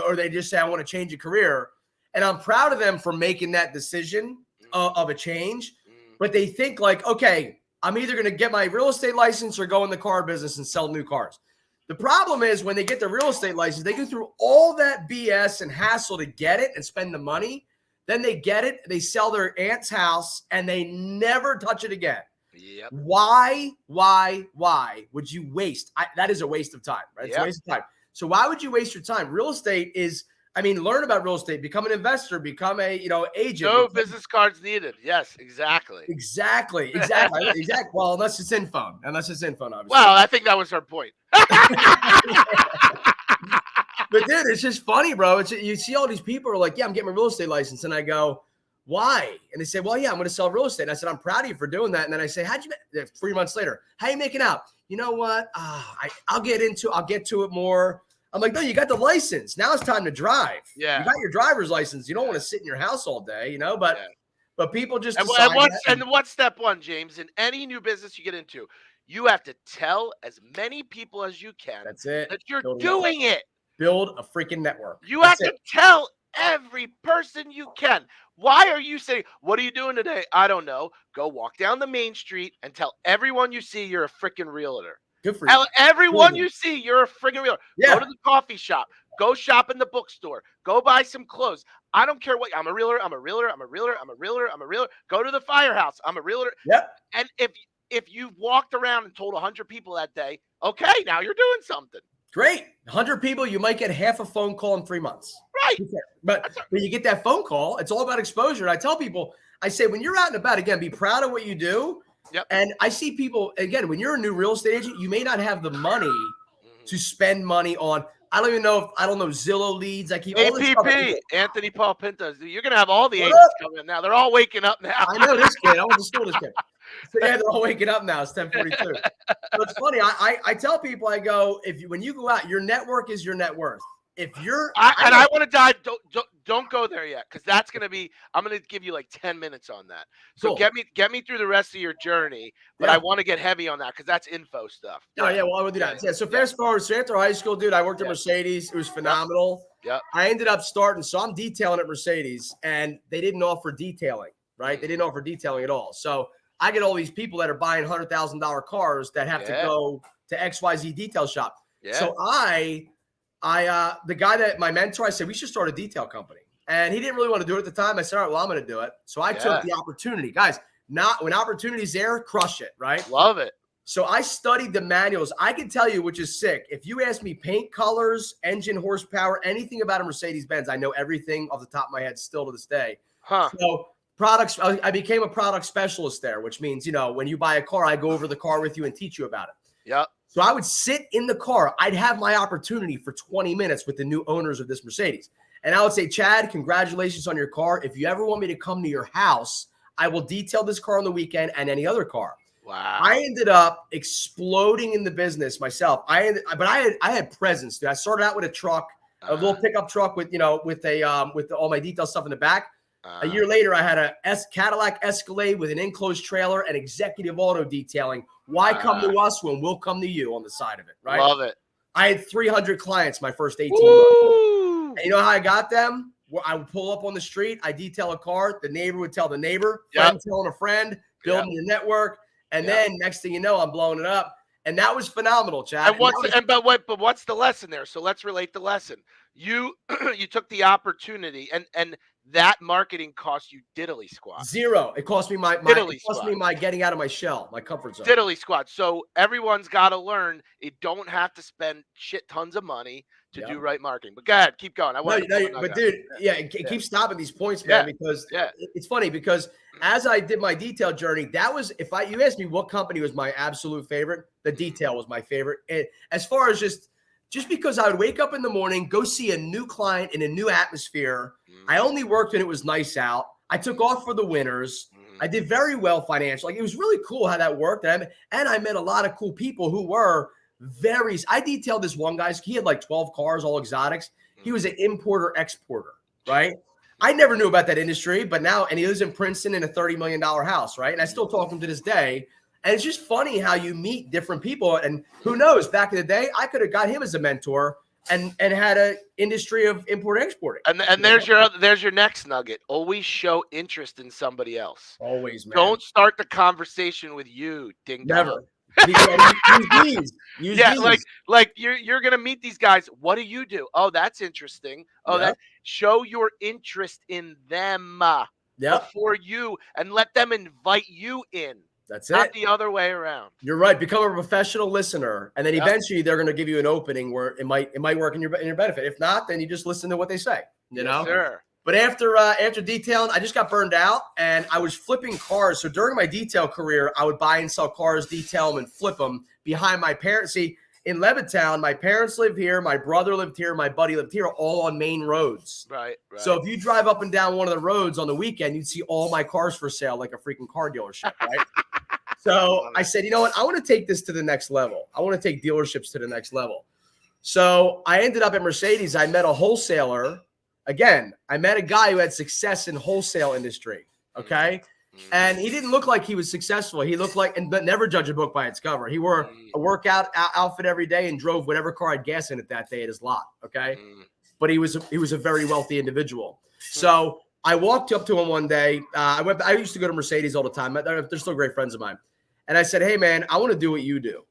or they just say, I want to change a career. And I'm proud of them for making that decision of a change. But they think like, okay, I'm either going to get my real estate license or go in the car business and sell new cars. The problem is, when they get the real estate license, they go through all that BS and hassle to get it and spend the money. Then they get it, they sell their aunt's house, and they never touch it again. Yep. Why would you waste? That is a waste of time, right? It's a waste of time. So why would you waste your time? Real estate is I mean, learn about real estate, become an investor, become a, agent. No business cards needed. Yes, exactly. Exactly. Well, unless it's InPhone, obviously. Well, I think that was her point. But dude, it's just funny, bro. You see all these people are like, yeah, I'm getting my real estate license. And I go, why? And they say, well, yeah, I'm going to sell real estate. And I said, I'm proud of you for doing that. And then I say, 3 months later, how you making out? You know what? I'll get to it more. I'm like, no, you got the license. Now it's time to drive. Yeah. You got your driver's license. You don't want to sit in your house all day, but people just decide. And what's step one, James? In any new business you get into, you have to tell as many people as you can that's it. that you're doing it. Build a freaking network. You have to tell every person you can. Why are you saying, what are you doing today? I don't know. Go walk down the main street and tell everyone you see you're a freaking realtor. Good for you. Everyone you see, you're a freaking realtor. Yeah. Go to the coffee shop. Go shop in the bookstore. Go buy some clothes. I don't care what. I'm a realtor. I'm a realtor. I'm a realtor. I'm a realtor. I'm a realtor. Go to the firehouse. I'm a realtor. Yep. And if you walked around and told 100 people that day, okay, now you're doing something. Great. 100 people, you might get half a phone call in 3 months. Right. But when you get that phone call, it's all about exposure. I tell people, I say, when you're out and about, again, be proud of what you do. Yep. And I see people, again, when you're a new real estate agent, you may not have the money to spend money on, I don't know Zillow leads. I keep APP, Anthony Paul Pinto. You're going to have all the agents coming in now. They're all waking up now. I know this kid. I went to school with this kid. So yeah, they're all waking up now. It's 10:42. But it's funny. I tell people, I go, when you go out, your network is your net worth. If you're, I want to dive. Don't go there yet, because that's going to be. I'm going to give you like 10 minutes on that. So cool. get me through the rest of your journey. But I want to get heavy on that because that's info stuff. Oh yeah, well I would do that. Yeah. So fast forward, so after high school, dude, I worked at Mercedes. It was phenomenal. Yep. I ended up starting. So I'm detailing at Mercedes, and they didn't offer detailing. Right? They didn't offer detailing at all. So I get all these people that are buying $100,000 cars that have to go to XYZ detail shop. Yeah. So the guy that my mentor, I said, we should start a detail company. And he didn't really want to do it at the time. I said, all right, well, I'm going to do it. So I took the opportunity. Guys, when opportunity's there, crush it, right? Love it. So I studied the manuals. I can tell you, which is sick. If you ask me paint colors, engine horsepower, anything about a Mercedes-Benz, I know everything off the top of my head still to this day. Huh. So products, I became a product specialist there, which means, when you buy a car, I go over the car with you and teach you about it. Yep. So I would sit in the car. I'd have my opportunity for 20 minutes with the new owners of this Mercedes. And I would say, Chad, congratulations on your car. If you ever want me to come to your house, I will detail this car on the weekend and any other car. Wow. I ended up exploding in the business myself. I had presence, dude. I started out with a truck, a little pickup truck with all my detail stuff in the back. A year later, I had a Cadillac Escalade with an enclosed trailer and executive auto detailing. Why come to us when we'll come to you on the side of it, right? Love it. I had 300 clients my first 18 months. And you know how I got them? I would pull up on the street. I detail a car. The neighbor would tell the neighbor. Friend telling a friend. Building your network. And then next thing you know, I'm blowing it up. And that was phenomenal, Chad. But what's the lesson there? So let's relate the lesson. You took the opportunity, and that marketing cost you diddly squat. Zero. It cost me my getting out of my shell, my comfort zone. Diddly squat. So everyone's got to learn. You don't have to spend shit tons of money to do right marketing. But go ahead, keep going. Keep stopping these points, man, because it's funny because as I did my detail journey, that was you asked me what company was my absolute favorite, the detail was my favorite. And as far as just because I would wake up in the morning, go see a new client in a new atmosphere. I only worked when it was nice out. I took off for the winters. I did very well financially. Like, it was really cool how that worked. And I met a lot of cool people who were I detailed this one guy. He had like 12 cars, all exotics. He was an importer exporter, right? I never knew about that industry, but now, and he lives in Princeton in a $30 million house, right? And I still talk to him to this day. And it's just funny how you meet different people. And who knows, back in the day, I could have got him as a mentor and had an industry of import exporting. And there's your next nugget. Always show interest in somebody else. Always, man. Don't start the conversation with you, ding dong. Never. Use these. Like you're gonna meet these guys. What do you do? Oh, that's interesting. Oh, that show your interest in them before you, and let them invite you in. That's not it. the other way around. You're right. Become a professional listener, and then Yep. eventually they're going to give you an opening where it might work in your benefit. If not, then you just listen to what they say. You Yes, know. sir. But after detailing, I just got burned out, and I was flipping cars. So during my detail career, I would buy and sell cars, detail them, and flip them behind my parents. See, in Levittown, my parents lived here, my brother lived here, my buddy lived here, all on main roads. Right. So if you drive up and down one of the roads on the weekend, you'd see all my cars for sale, like a freaking car dealership, right? So I said, you know what? I want to take this to the next level. I want to take dealerships to the next level. So I ended up at Mercedes. I met a wholesaler. Again, I met a guy who had success in wholesale industry. Okay. And he didn't look like he was successful. He looked like, but never judge a book by its cover. He wore a workout outfit every day and drove whatever car had gas in it that day at his lot. Okay. But he was a very wealthy individual. So I walked up to him one day. I used to go to Mercedes all the time. They're still great friends of mine. And I said, hey, man, I want to do what you do.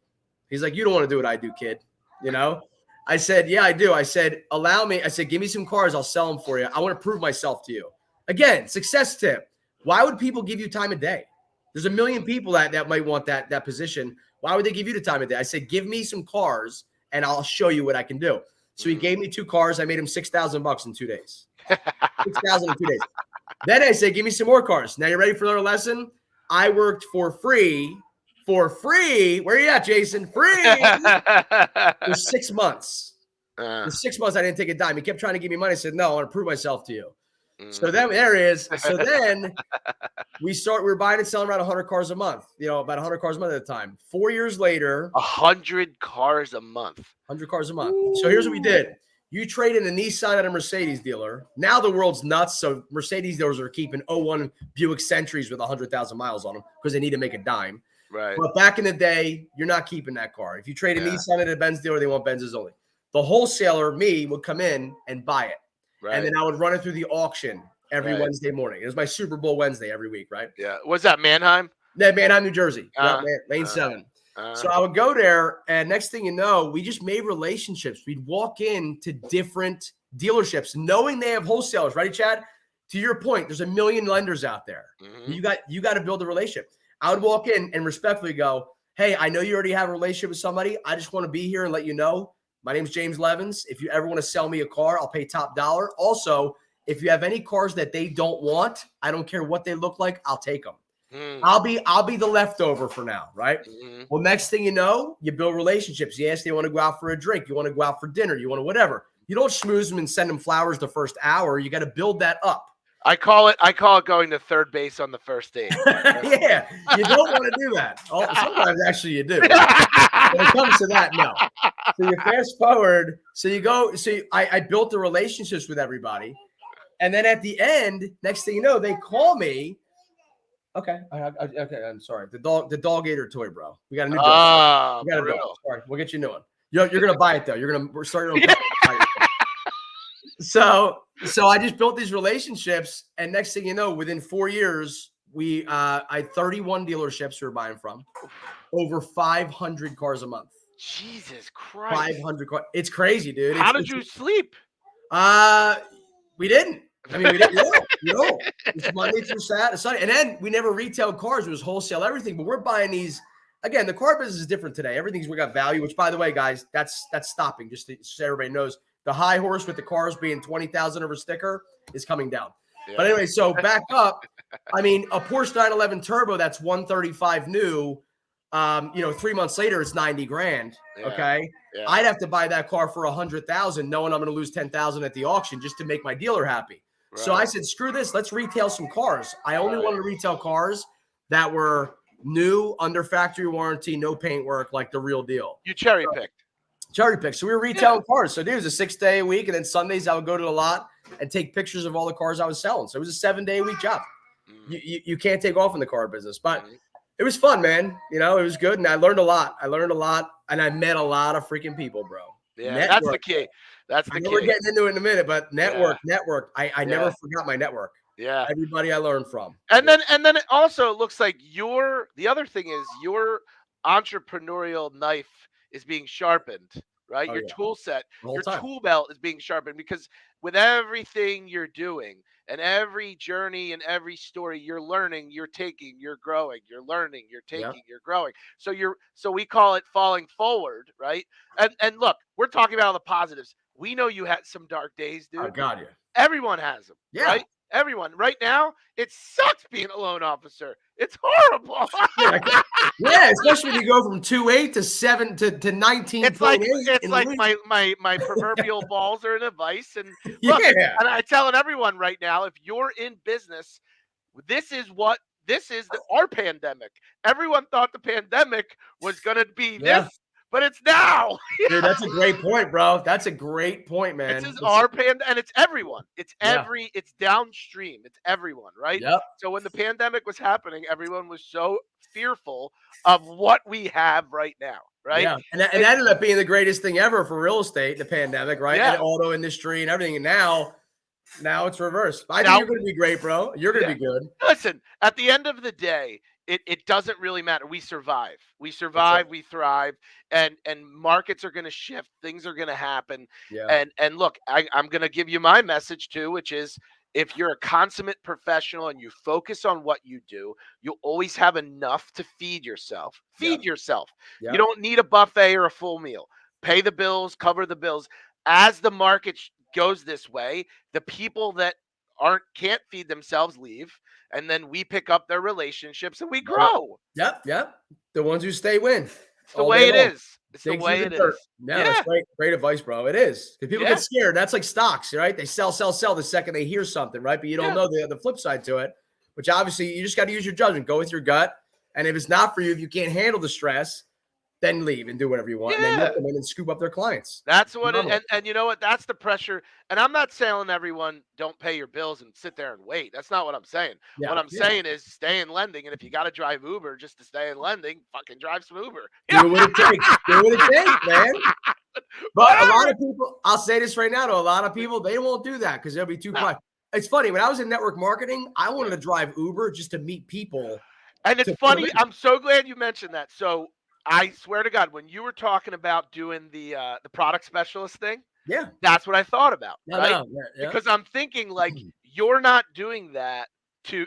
He's like, you don't want to do what I do, kid. You know? I said, yeah, I do. I said, allow me. I said, give me some cars. I'll sell them for you. I want to prove myself to you. Again, success tip. Why would people give you time of day? There's a million people that might want that position. Why would they give you the time of day? I said, give me some cars and I'll show you what I can do. So he gave me 2 cars. I made him $6,000 in 2 days. 6,000 in 2 days. Then I said, give me some more cars. Now you ready for another lesson? I worked for free. Where are you at, Jason? Free for 6 months. For 6 months, I didn't take a dime. He kept trying to give me money. I said, no, I want to prove myself to you. So then there is. So then we were buying and selling around 100 cars a month, about 100 cars a month at a time. 4 years later, 100 cars a month. 100 cars a month. Ooh. So here's what we did. You trade in a Nissan at a Mercedes dealer. Now the world's nuts. So Mercedes dealers are keeping 01 Buick Sentries with 100,000 miles on them because they need to make a dime. Right. But back in the day, you're not keeping that car. If you trade a Nissan at a Benz dealer, they want Benzes only. The wholesaler, me, would come in and buy it. Right. And then I would run it through the auction every Wednesday morning. It was my Super Bowl Wednesday every week, right? Yeah. Was that Mannheim? Yeah, Mannheim, New Jersey. Lane 7. So I would go there, and next thing you know, we just made relationships. We'd walk into different dealerships, knowing they have wholesalers. Ready, Chad? To your point, there's a million lenders out there. Mm-hmm. You got to build a relationship. I would walk in and respectfully go, hey, I know you already have a relationship with somebody. I just want to be here and let you know. My name's James Levins. If you ever want to sell me a car, I'll pay top dollar. Also, if you have any cars that they don't want, I don't care what they look like, I'll take them. I'll be the leftover for now, right? Well, next thing you know, you build relationships. Yes, they want to go out for a drink. You want to go out for dinner. You want to whatever. You don't schmooze them and send them flowers the first hour. You got to build that up. I call it going to third base on the first date. Yeah, you don't want to do that. Sometimes actually you do. When it comes to that, no. So you fast forward. So you go. So I built the relationships with everybody, and then at the end, next thing you know, they call me. Okay. Okay. I'm sorry. The dog ate her toy, bro. We got a new dog. We got a dog. Sorry. We'll get you a new one. You're going to buy it, though. We're starting to. So I just built these relationships. And next thing you know, within 4 years, I had 31 dealerships we were buying from, over 500 cars a month. Jesus Christ. 500 cars. It's crazy, dude. How did you sleep? We didn't. I mean, we didn't. No. It's Monday through Sunday. And then we never retailed cars. It was wholesale everything. But we're buying these. Again, the car business is different today. We got value, which, by the way, guys, that's stopping. Just so everybody knows, the high horse with the cars being 20,000 over sticker is coming down. Yeah. But anyway, so back up. I mean, a Porsche 911 Turbo that's 135 new. 3 months later, it's 90 grand. Yeah. Okay. Yeah. I'd have to buy that car for 100,000, knowing I'm going to lose 10,000 at the auction just to make my dealer happy. Right. So I said, screw this. Let's retail some cars. I only wanted to retail cars that were new, under factory warranty, no paint work, like the real deal. You cherry picked. So we were retailing cars. So dude, it was a 6-day a week. And then Sundays I would go to the lot and take pictures of all the cars I was selling. So it was a 7-day-a-week job. You can't take off in the car business, but it was fun, man. It was good. And I learned a lot. And I met a lot of freaking people, bro. Yeah, that's the key. That's the key. We're getting into it in a minute, but network. I never forgot my network. Yeah. Everybody I learned from. And then it also looks like the other thing is your entrepreneurial knife is being sharpened right? Oh Your yeah, tool set, the whole your time. tool belt is being sharpened because with everything you're doing and every journey and every story, you're learning, you're taking, you're growing, you're learning, you're Yeah. taking, you're growing. So we call it falling forward, right? And look, we're talking about all the positives. We know you had some dark days, Oh dude. God, yeah. Everyone has them, Yeah. right? Everyone. Right now, it sucks being a loan officer. It's horrible. Yeah, yeah, especially when you go from 2.8 to 7 to 19.8 It's in a like week. my proverbial balls are in a vice. And look, Yeah. and I telling everyone right now, if you're in business, this is what our pandemic. Everyone thought the pandemic was gonna be Yeah. this, but it's now. Dude, that's a great point, bro. That's a great point, This man. is our and it's everyone. Yeah. It's downstream. It's everyone, right? Yep. So when the pandemic was happening, everyone was so fearful of what we have right now, right? Yeah. And It, that ended up being the greatest thing ever for real estate, the pandemic, right? And yeah. the auto industry and everything. And now it's reversed. I think Now, you're gonna be great, bro. You're gonna yeah. be good. Listen, at the end of the day, it doesn't really matter. We survive. We That's it. survive, we thrive, and markets are gonna shift, things are gonna happen. Yeah. And look, I'm gonna give you my message too, which is if you're a consummate professional and you focus on what you do, you'll always have enough to feed yourself. Feed Yep. yourself. You Yep. don't need a buffet or a full meal. Pay the bills, cover the bills. As the market goes this way, the people that can't feed themselves leave, and then we pick up their relationships and we Love it. grow. Yep. Yep. The ones who stay win It's the all day way it long. is. It's the Dig through way the it dirt. is. No, that's Yeah. great. Great advice, bro. It is. Because people Yeah. get scared. That's like stocks, right? They sell, sell, sell the second they hear something, right? But you don't Yeah. know the flip side to it, which obviously you just got to use your judgment. Go with your gut. And if it's not for you, if you can't handle the stress, then leave and do whatever you want. And then you'll Yeah. come in and scoop up their clients. That's what it Phenomenal. and you know what? That's the pressure. And I'm not telling everyone don't pay your bills and sit there and wait. That's not what I'm saying. Yeah. What I'm Yeah. saying is stay in lending. And if you got to drive Uber just to stay in lending, fucking drive some Uber. Do what it takes. Do what it takes, man. But a lot Whatever. of people, I'll say this right now to a lot of people, they won't do that because they'll be too No. private. It's funny. When I was in network marketing, I wanted Yeah. to drive Uber just to meet people And it's to put them funny. in. I'm so glad you mentioned that. So I swear to God, when you were talking about doing the product specialist thing, Yeah. that's what I thought about, No, right? no. Yeah. Because I'm thinking like you're not doing that to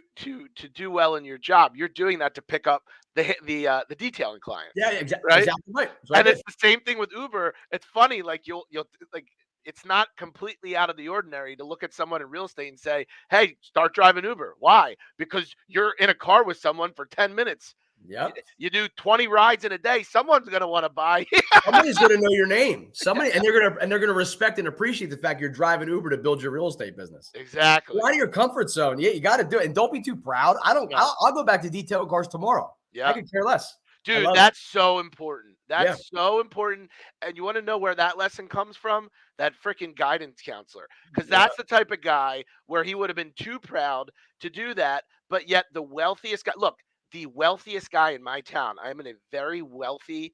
do well in your job. You're doing that to pick up the detailing clients, Yeah, right? exactly right. That's what I And did. it's the same thing with Uber. It's funny, like you'll like it's not completely out of the ordinary to look at someone in real estate and say, "Hey, start driving Uber." Why? Because you're in a car with someone for 10 minutes. You, Yep. you do 20 rides in a day. Someone's going to want to buy. Somebody's gonna know your name. Somebody, and they're gonna respect and appreciate the fact you're driving Uber to build your real estate business. Exactly. Get out of your comfort zone. Yeah, you got to do it, and don't be too proud. I don't. Yeah. I'll go back to detail cars tomorrow. I Yeah. could care less. I Dude, love it. that's so important. Yeah. That's so important. And you want to know where that lesson comes from? That freaking guidance counselor. Because Yeah. that's the type of guy where he would have been too proud to do that. But yet, the wealthiest guy, look, the wealthiest guy in my town, I'm in a very wealthy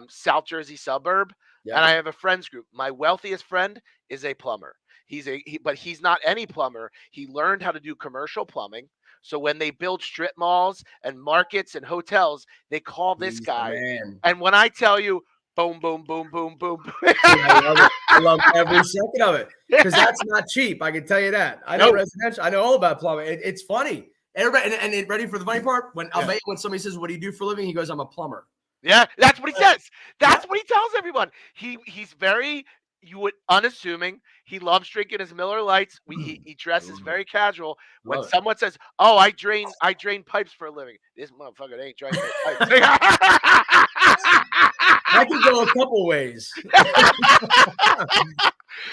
South Jersey suburb. And Yep. I have a friends group. My wealthiest friend is a plumber. But he's not any plumber. He learned how to do commercial plumbing. So when they build strip malls and markets and hotels, they call this He's the guy. man. And when I tell you, boom, boom, boom, boom, boom, Dude, I love it. I love every second of it because that's not cheap. I can tell you that. I know Nope. residential. I know all about plumbing. It's funny. Everybody, and ready for the funny part? I'll Yeah. bet you when somebody says, "What do you do for a living?" He goes, "I'm a plumber." Yeah, that's what he says. That's Yeah. what he tells everyone. He's very unassuming. He loves drinking his Miller Lights. He I dresses love it. very casual. When Love it. someone says, "Oh, I drain pipes for a living," this motherfucker ain't draining no pipes. I could go a couple ways.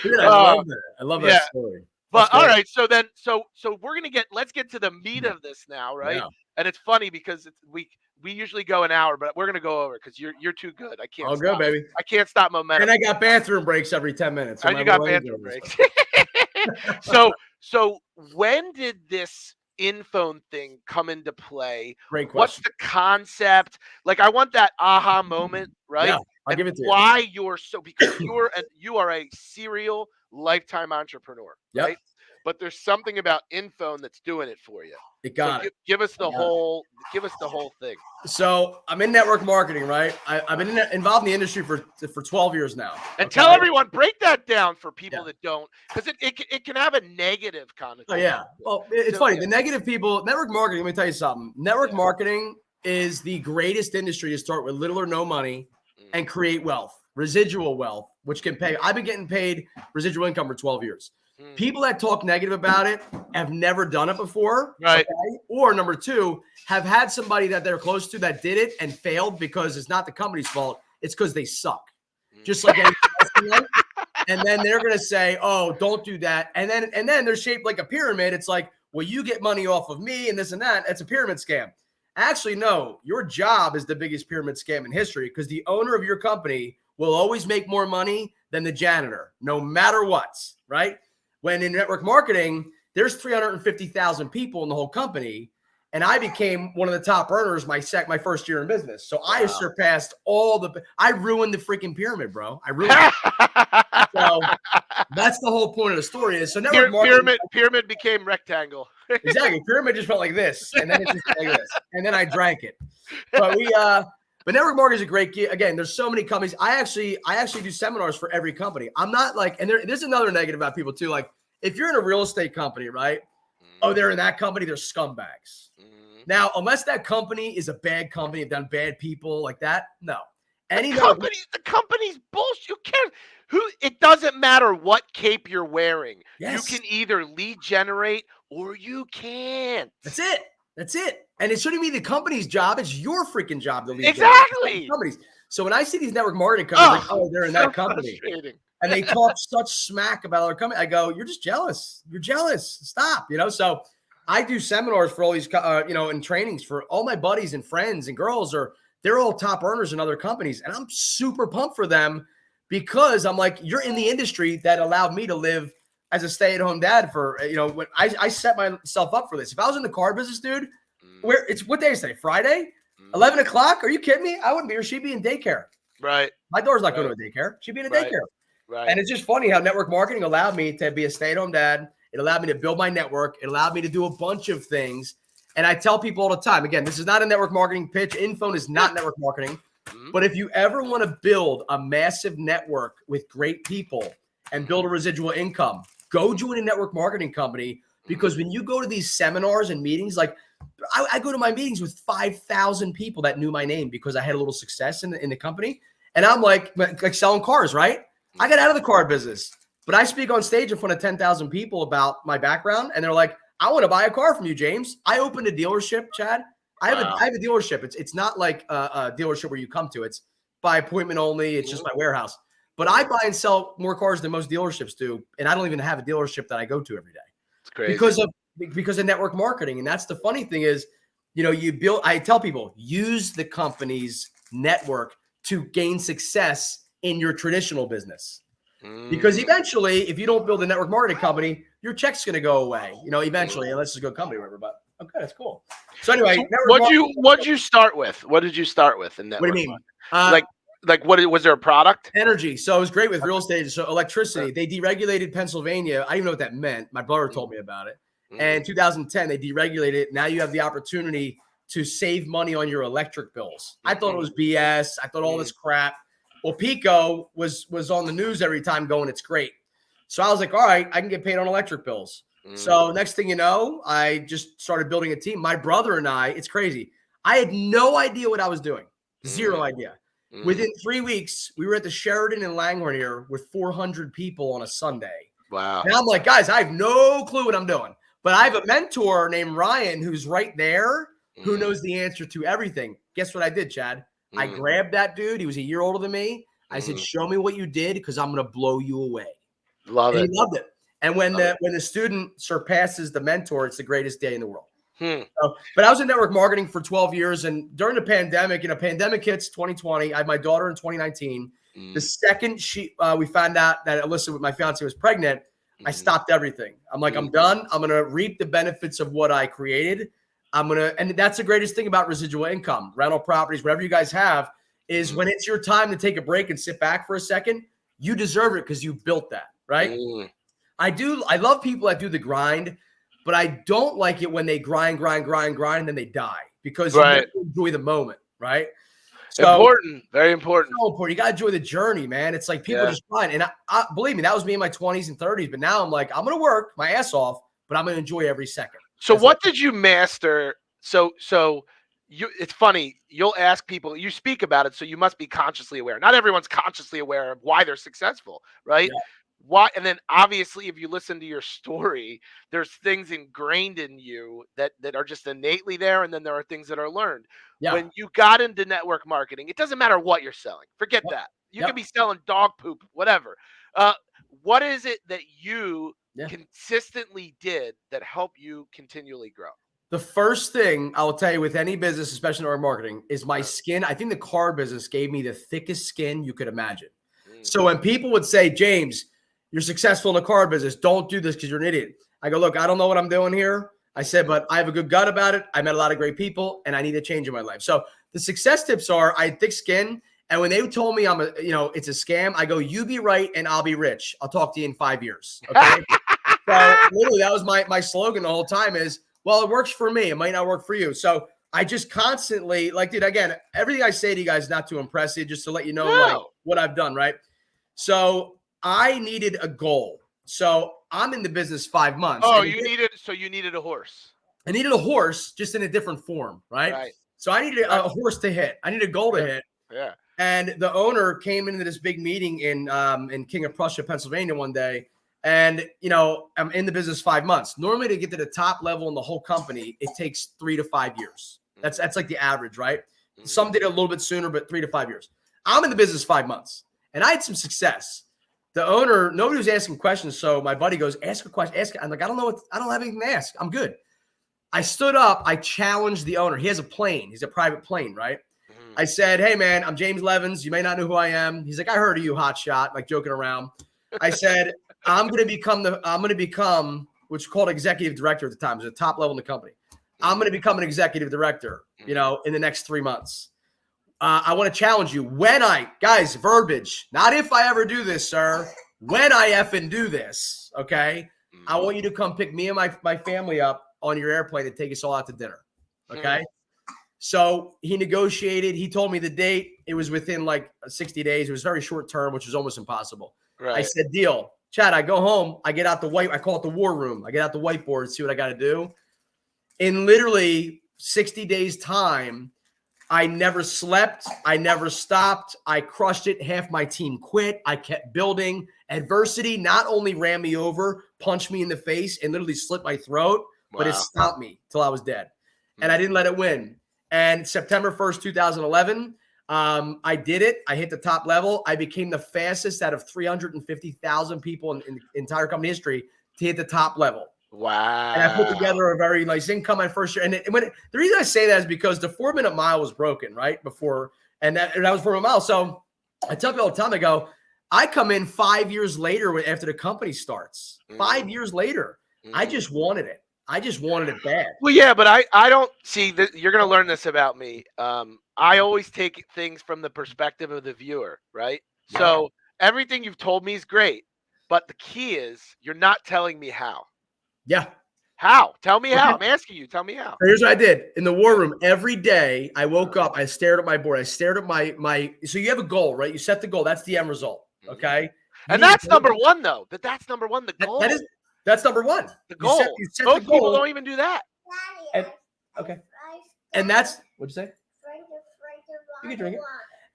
Dude, I Uh, love that. I love yeah. that story. But That's all great. right, so we're gonna let's get to the meat of this now, right? Yeah. And it's funny because we usually go an hour, but we're gonna go over because you're too good. I can't All good, stop. baby. I can't stop And momentum. I got bathroom breaks every 10 minutes. So And my you got brain's bathroom always- breaks. So when did this InPhone thing come into play? Great What's question. the concept? Like I want that aha moment, right? Yeah, I'll And give it to you. why you're so because you are a serial lifetime entrepreneur, Yep. right? but there's something about InPhone that's doing it for you. It got it. Give us the I got it. whole thing. So I'm in network marketing, right? I've been involved in the industry for 12 years now. And tell everyone, break that down for people that don't, because it can have a negative connotation. Oh, yeah. Well, it's funny. The negative people, network marketing, let me tell you something. Network marketing is the greatest industry to start with little or no money and create wealth, residual wealth, which can pay. I've been getting paid residual income for 12 years. People that talk negative about it have never done it before. Right. Okay? Or number two, have had somebody that they're close to that did it and failed because it's not the company's fault. It's because they suck. Just like anything else. And then they're going to say, oh, don't do that. And then they're shaped like a pyramid. It's like, well, you get money off of me and this and that. It's a pyramid scam. Actually, no, your job is the biggest pyramid scam in history because the owner of your company will always make more money than the janitor, no matter what, right? When in network marketing, there's 350,000 people in the whole company, and I became one of the top earners my first year in business. So I surpassed I ruined the freaking pyramid, bro. I ruined it. So that's the whole point of the story is so network marketing. Pyramid became rectangle. Exactly. Pyramid just felt like this, and then it just felt like this, and then I drank it. But but network marketing is a great key. Again, there's so many companies. I actually do seminars for every company. I'm not like, and there's another negative about people too. Like if you're in a real estate company, right? Oh, they're in that company. They're scumbags. Now, unless that company is a bad company, have done bad people like that, no. The company's bullshit. You can't. It doesn't matter what cape you're wearing. Yes. You can either lead generate or you can't. That's it. And it shouldn't be the company's job. It's your freaking job to lead exactly companies. So when I see these network marketing companies, like, oh, they're in that company, and they talk such smack about other companies, I go, you're just jealous. You're jealous. Stop. So I do seminars for all these, and trainings for all my buddies and friends and girls they're all top earners in other companies. And I'm super pumped for them because I'm like, you're in the industry that allowed me to live as a stay-at-home dad for, when I set myself up for this. If I was in the car business, dude, what day is today? Friday? 11 o'clock? Are you kidding me? I wouldn't be here. She'd be in daycare. Right. My daughter's not going to a daycare. She'd be in a daycare. Right. And it's just funny how network marketing allowed me to be a stay-at-home dad. It allowed me to build my network. It allowed me to do a bunch of things. And I tell people all the time, again, this is not a network marketing pitch. InPhone is not network marketing. But if you ever want to build a massive network with great people and build a residual income, go join a network marketing company. Because when you go to these seminars and meetings, like I go to my meetings with 5,000 people that knew my name because I had a little success in the company. And I'm like selling cars, right? I got out of the car business. But I speak on stage in front of 10,000 people about my background. And they're like, I want to buy a car from you, James. I opened a dealership, Chad. I have a dealership. It's not like a dealership where you come to. It's by appointment only. It's just my warehouse. But I buy and sell more cars than most dealerships do. And I don't even have a dealership that I go to every day. It's crazy. Because of network marketing. And that's the funny thing is, I tell people, use the company's network to gain success in your traditional business. Because eventually, if you don't build a network marketing company, your check's going to go away. Eventually, unless it's a good company or whatever. But okay, that's cool. So anyway, what'd you start with? What did you start with in network? What do you mean? Like what was there a product? Energy. So it was great with real estate. So electricity. They deregulated Pennsylvania. I didn't even know what that meant. My brother told me about it. And in 2010, they deregulated it. Now you have the opportunity to save money on your electric bills. I thought it was BS. I thought all this crap. Well, Pico was on the news every time going, it's great. So I was like, all right, I can get paid on electric bills. So next thing you know, I just started building a team. My brother and I, it's crazy. I had no idea what I was doing. Zero idea. Within 3 weeks, we were at the Sheraton in Langhorne here with 400 people on a Sunday. Wow. And I'm like, guys, I have no clue what I'm doing. But I have a mentor named Ryan who's right there who knows the answer to everything. Guess what I did, Chad? I grabbed that dude. He was a year older than me. I said, show me what you did because I'm going to blow you away. Love it. He loved it. And when the student surpasses the mentor, it's the greatest day in the world. So, but I was in network marketing for 12 years. And during the pandemic, pandemic hits 2020. I had my daughter in 2019. The second we found out that Alyssa, my fiance, was pregnant, I stopped everything. I'm like, I'm done. I'm going to reap the benefits of what I created. And that's the greatest thing about residual income, rental properties, whatever you guys have, is when it's your time to take a break and sit back for a second, you deserve it because you built that, right? I love people that do the grind, but I don't like it when they grind, and then they die because you never Right. enjoy the moment, right? So Important. Very important. so important. You got to enjoy the journey, man. It's like people Yeah. just grind. And I believe me, that was me in my 20s and 30s. But now I'm like, I'm going to work my ass off, but I'm going to enjoy every second. So That's like, what did you master? So it's funny, you'll ask people, you speak about it, so you must be consciously aware. Not everyone's consciously aware of why they're successful, right? yeah, Why, and then obviously if you listen to your story, there's things ingrained in you that are just innately there, and then there are things that are learned. yeah, When you got into network marketing, it doesn't matter what you're selling. Forget yep, that. You could yep, be selling dog poop, whatever. Uh, what is it that you yeah. consistently did that help you continually grow? The first thing I will tell you with any business, especially in our marketing, is my skin. I think the car business gave me the thickest skin you could imagine. Mm. So when people would say, James, you're successful in the car business, don't do this because you're an idiot. I go, look, I don't know what I'm doing here. I said, but I have a good gut about it. I met a lot of great people and I need a change in my life. So the success tips are I had thick skin. And when they told me it's a scam, I go, you be right and I'll be rich. I'll talk to you in 5 years. Okay. So literally that was my slogan the whole time is, well, it works for me. It might not work for you. So I just constantly like, dude, again, everything I say to you guys is not to impress you, just to let you know like No. what I've done. Right. So I needed a goal. So I'm in the business 5 months. Oh, And you needed a horse. I needed a horse just in a different form. Right. Right. So I needed a horse to hit. I needed a goal to Yeah. hit. Yeah. And the owner came into this big meeting in King of Prussia, Pennsylvania one day. And, I'm in the business 5 months. Normally to get to the top level in the whole company, it takes 3 to 5 years. That's like the average, right? Some did it a little bit sooner, but 3 to 5 years. I'm in the business 5 months and I had some success. The owner, nobody was asking questions. So my buddy goes, ask a question, ask it. I'm like, I don't have anything to ask. I'm good. I stood up. I challenged the owner. He has a plane. He's a private plane, right? I said, hey, man, I'm James Levins. You may not know who I am. He's like, I heard of you, hot shot, like joking around. I said, I'm going to become, which is called executive director at the time. It was a top level in the company. I'm going to become an executive director, in the next 3 months. I want to challenge you guys, verbiage, not if I ever do this, sir, when I effing do this. Okay. I want you to come pick me and my family up on your airplane and take us all out to dinner. Okay. So he negotiated. He told me the date. It was within like 60 days. It was very short term, which was almost impossible. Right. I said, deal. Chad, I go home. I get out I call it the war room. I get out the whiteboard and see what I got to do. In literally 60 days time, I never slept. I never stopped. I crushed it. Half my team quit. I kept building. Adversity not only ran me over, punched me in the face, and literally slit my throat, but it stopped me till I was dead. And I didn't let it win. And September 1st, 2011, I did it. I hit the top level. I became the fastest out of 350,000 people in entire company history to hit the top level. Wow. And I put together a very nice income my first year. And the reason I say that is because the 4-minute mile was broken right before, and that was 4-minute mile. So I tell people all the time, I go, I come in 5 years later after the company starts. 5 years later, I just wanted it. I just wanted it bad. Well, yeah, but I don't see that. You're going to learn this about me. I always take things from the perspective of the viewer, right? So everything you've told me is great, but the key is you're not telling me how. Yeah. How? Tell me how. I'm asking you. Tell me how. Here's what I did in the war room. Every day I woke up, I stared at my board. I stared at my. So you have a goal, right? You set the goal. That's the end result. Okay. And that's number one, though. That's number one. The goal. That's number one. The goal. You set Most the goal. people don't even do that. And that's what'd you say? You can drink it.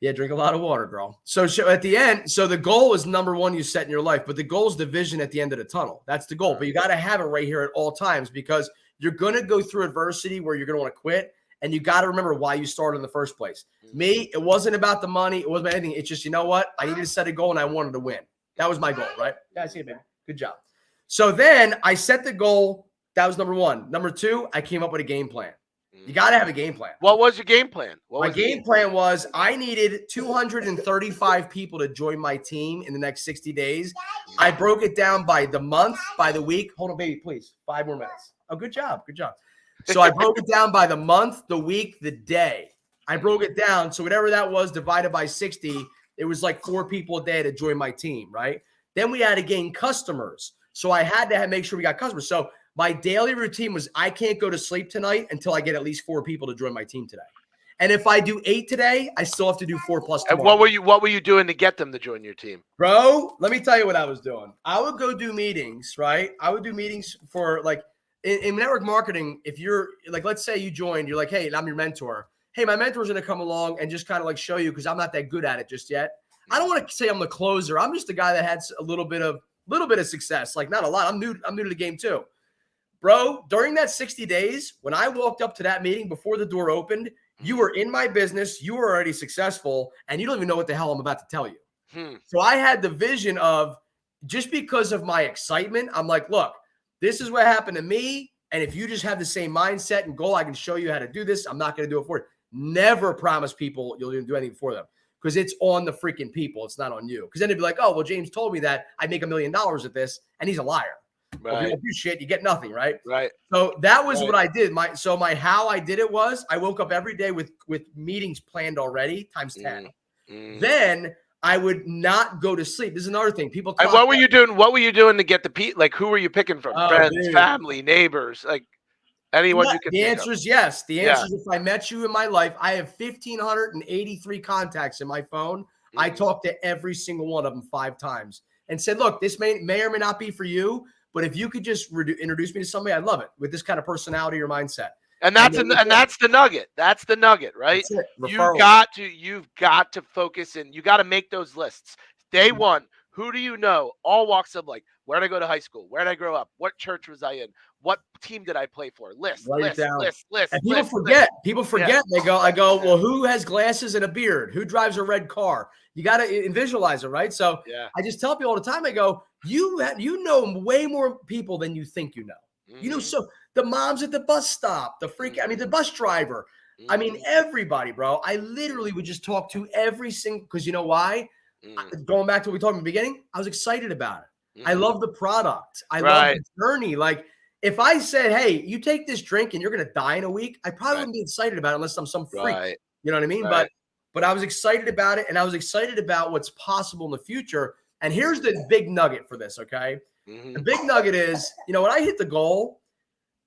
Yeah, drink a lot of water, girl. So at the end, so the goal is number one you set in your life, but the goal is the vision at the end of the tunnel. That's the goal. But you got to have it right here at all times because you're going to go through adversity where you're going to want to quit. And you got to remember why you started in the first place. Me, it wasn't about the money. It wasn't about anything. It's just, you know what? I needed to set a goal and I wanted to win. That was my goal, right? Yeah, I see it, baby. Good job. So then I set the goal. That was number one. Number two, I came up with a game plan. You got to have a game plan. What was your game plan? My game plan was I needed 235 people to join my team in the next 60 days. I broke it down by the month, by the week. Hold on, baby, please. 5 more minutes. Oh, good job. Good job. So I broke it down by the month, the week, the day. I broke it down. So whatever that was divided by 60, it was like 4 people a day to join my team, right? Then we had to gain customers. So I had to make sure we got customers. So my daily routine was I can't go to sleep tonight until I get at least 4 people to join my team today. And if I do 8 today, I still have to do 4+ And tomorrow. what were you doing to get them to join your team? Bro, let me tell you what I was doing. I would go do meetings, right? I would do meetings for like in network marketing. If you're like, let's say you joined, you're like, hey, I'm your mentor. Hey, my mentor's going to come along and just kind of like show you because I'm not that good at it just yet. I don't want to say I'm the closer. I'm just the guy that had a little bit of success, like not a lot. I'm new to the game too. Bro, during that 60 days, when I walked up to that meeting before the door opened, you were in my business, you were already successful, and you don't even know what the hell I'm about to tell you. So I had the vision of just because of my excitement, I'm like, look, this is what happened to me. And if you just have the same mindset and goal, I can show you how to do this. I'm not going to do it for you. Never promise people you'll do anything for them because it's on the freaking people. It's not on you. Because then they'd be like, oh, well, James told me that I make $1 million at this, and he's a liar. Right. Well, if you don't do shit, you get nothing, right? Right. So that was what I did. My how I did it was I woke up every day with meetings planned already times 10. Then I would not go to sleep. This is another thing. People talk. And what were you doing? What were you doing to get the like? Who were you picking from? Friends, dude. family, neighbors, like anyone you could. The answer is yes. The answer is if I met you in my life, I have 1,583 contacts in my phone. I talked to every single one of them 5 times and said, look, this may or may not be for you, but if you could just introduce me to somebody, I'd love it with this kind of personality or mindset. And that's the nugget. That's the nugget, right? You've got to focus and you got to make those lists. Day one, who do you know? All walks of life. Where did I go to high school? Where did I grow up? What church was I in? What team did I play for? List. And people forget. Yeah. I go, well, who has glasses and a beard? Who drives a red car? You got to visualize it, right? So I just tell people all the time, I go, you know way more people than you think you know. You know, so the moms at the bus stop, the bus driver. I mean, everybody, bro. I literally would just talk to every single, because you know why? Going back to what we talked in the beginning, I was excited about it. I love the product. I love the journey. Like, if I said, hey, you take this drink and you're going to die in a week, I probably wouldn't be excited about it unless I'm some freak. You know what I mean? But I was excited about it, and I was excited about what's possible in the future. And here's the big nugget for this, okay? The big nugget is, when I hit the goal,